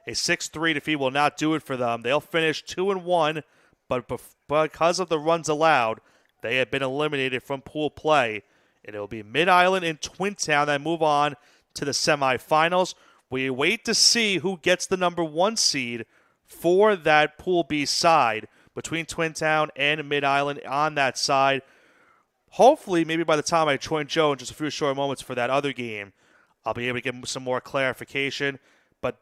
a 6-3 defeat will not do it for them. They'll finish 2-1, but because of the runs allowed, they have been eliminated from pool play. And it will be Mid-Island and Twin Town that move on to the semifinals. We wait to see who gets the number 1 seed for that Pool B side between Twin Town and Mid-Island on that side. Hopefully, maybe by the time I join Joe in just a few short moments for that other game, I'll be able to give some more clarification. But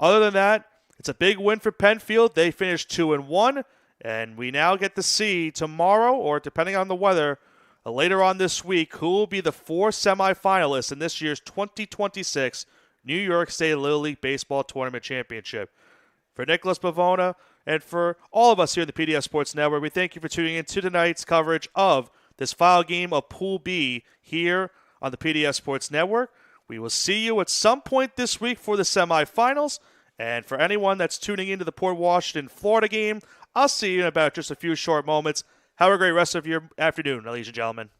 other than that, it's a big win for Penfield. They finished 2-1, and we now get to see tomorrow, or depending on the weather, later on this week, who will be the 4 semifinalists in this year's 2026 New York State Little League Baseball Tournament Championship. For Nicholas Pavona and for all of us here at the PDS Sports Network, we thank you for tuning in to tonight's coverage of this final game of Pool B here on the PDS Sports Network. We will see you at some point this week for the semifinals. And for anyone that's tuning into the Port Washington, Florida game, I'll see you in about just a few short moments. Have a great rest of your afternoon, ladies and gentlemen.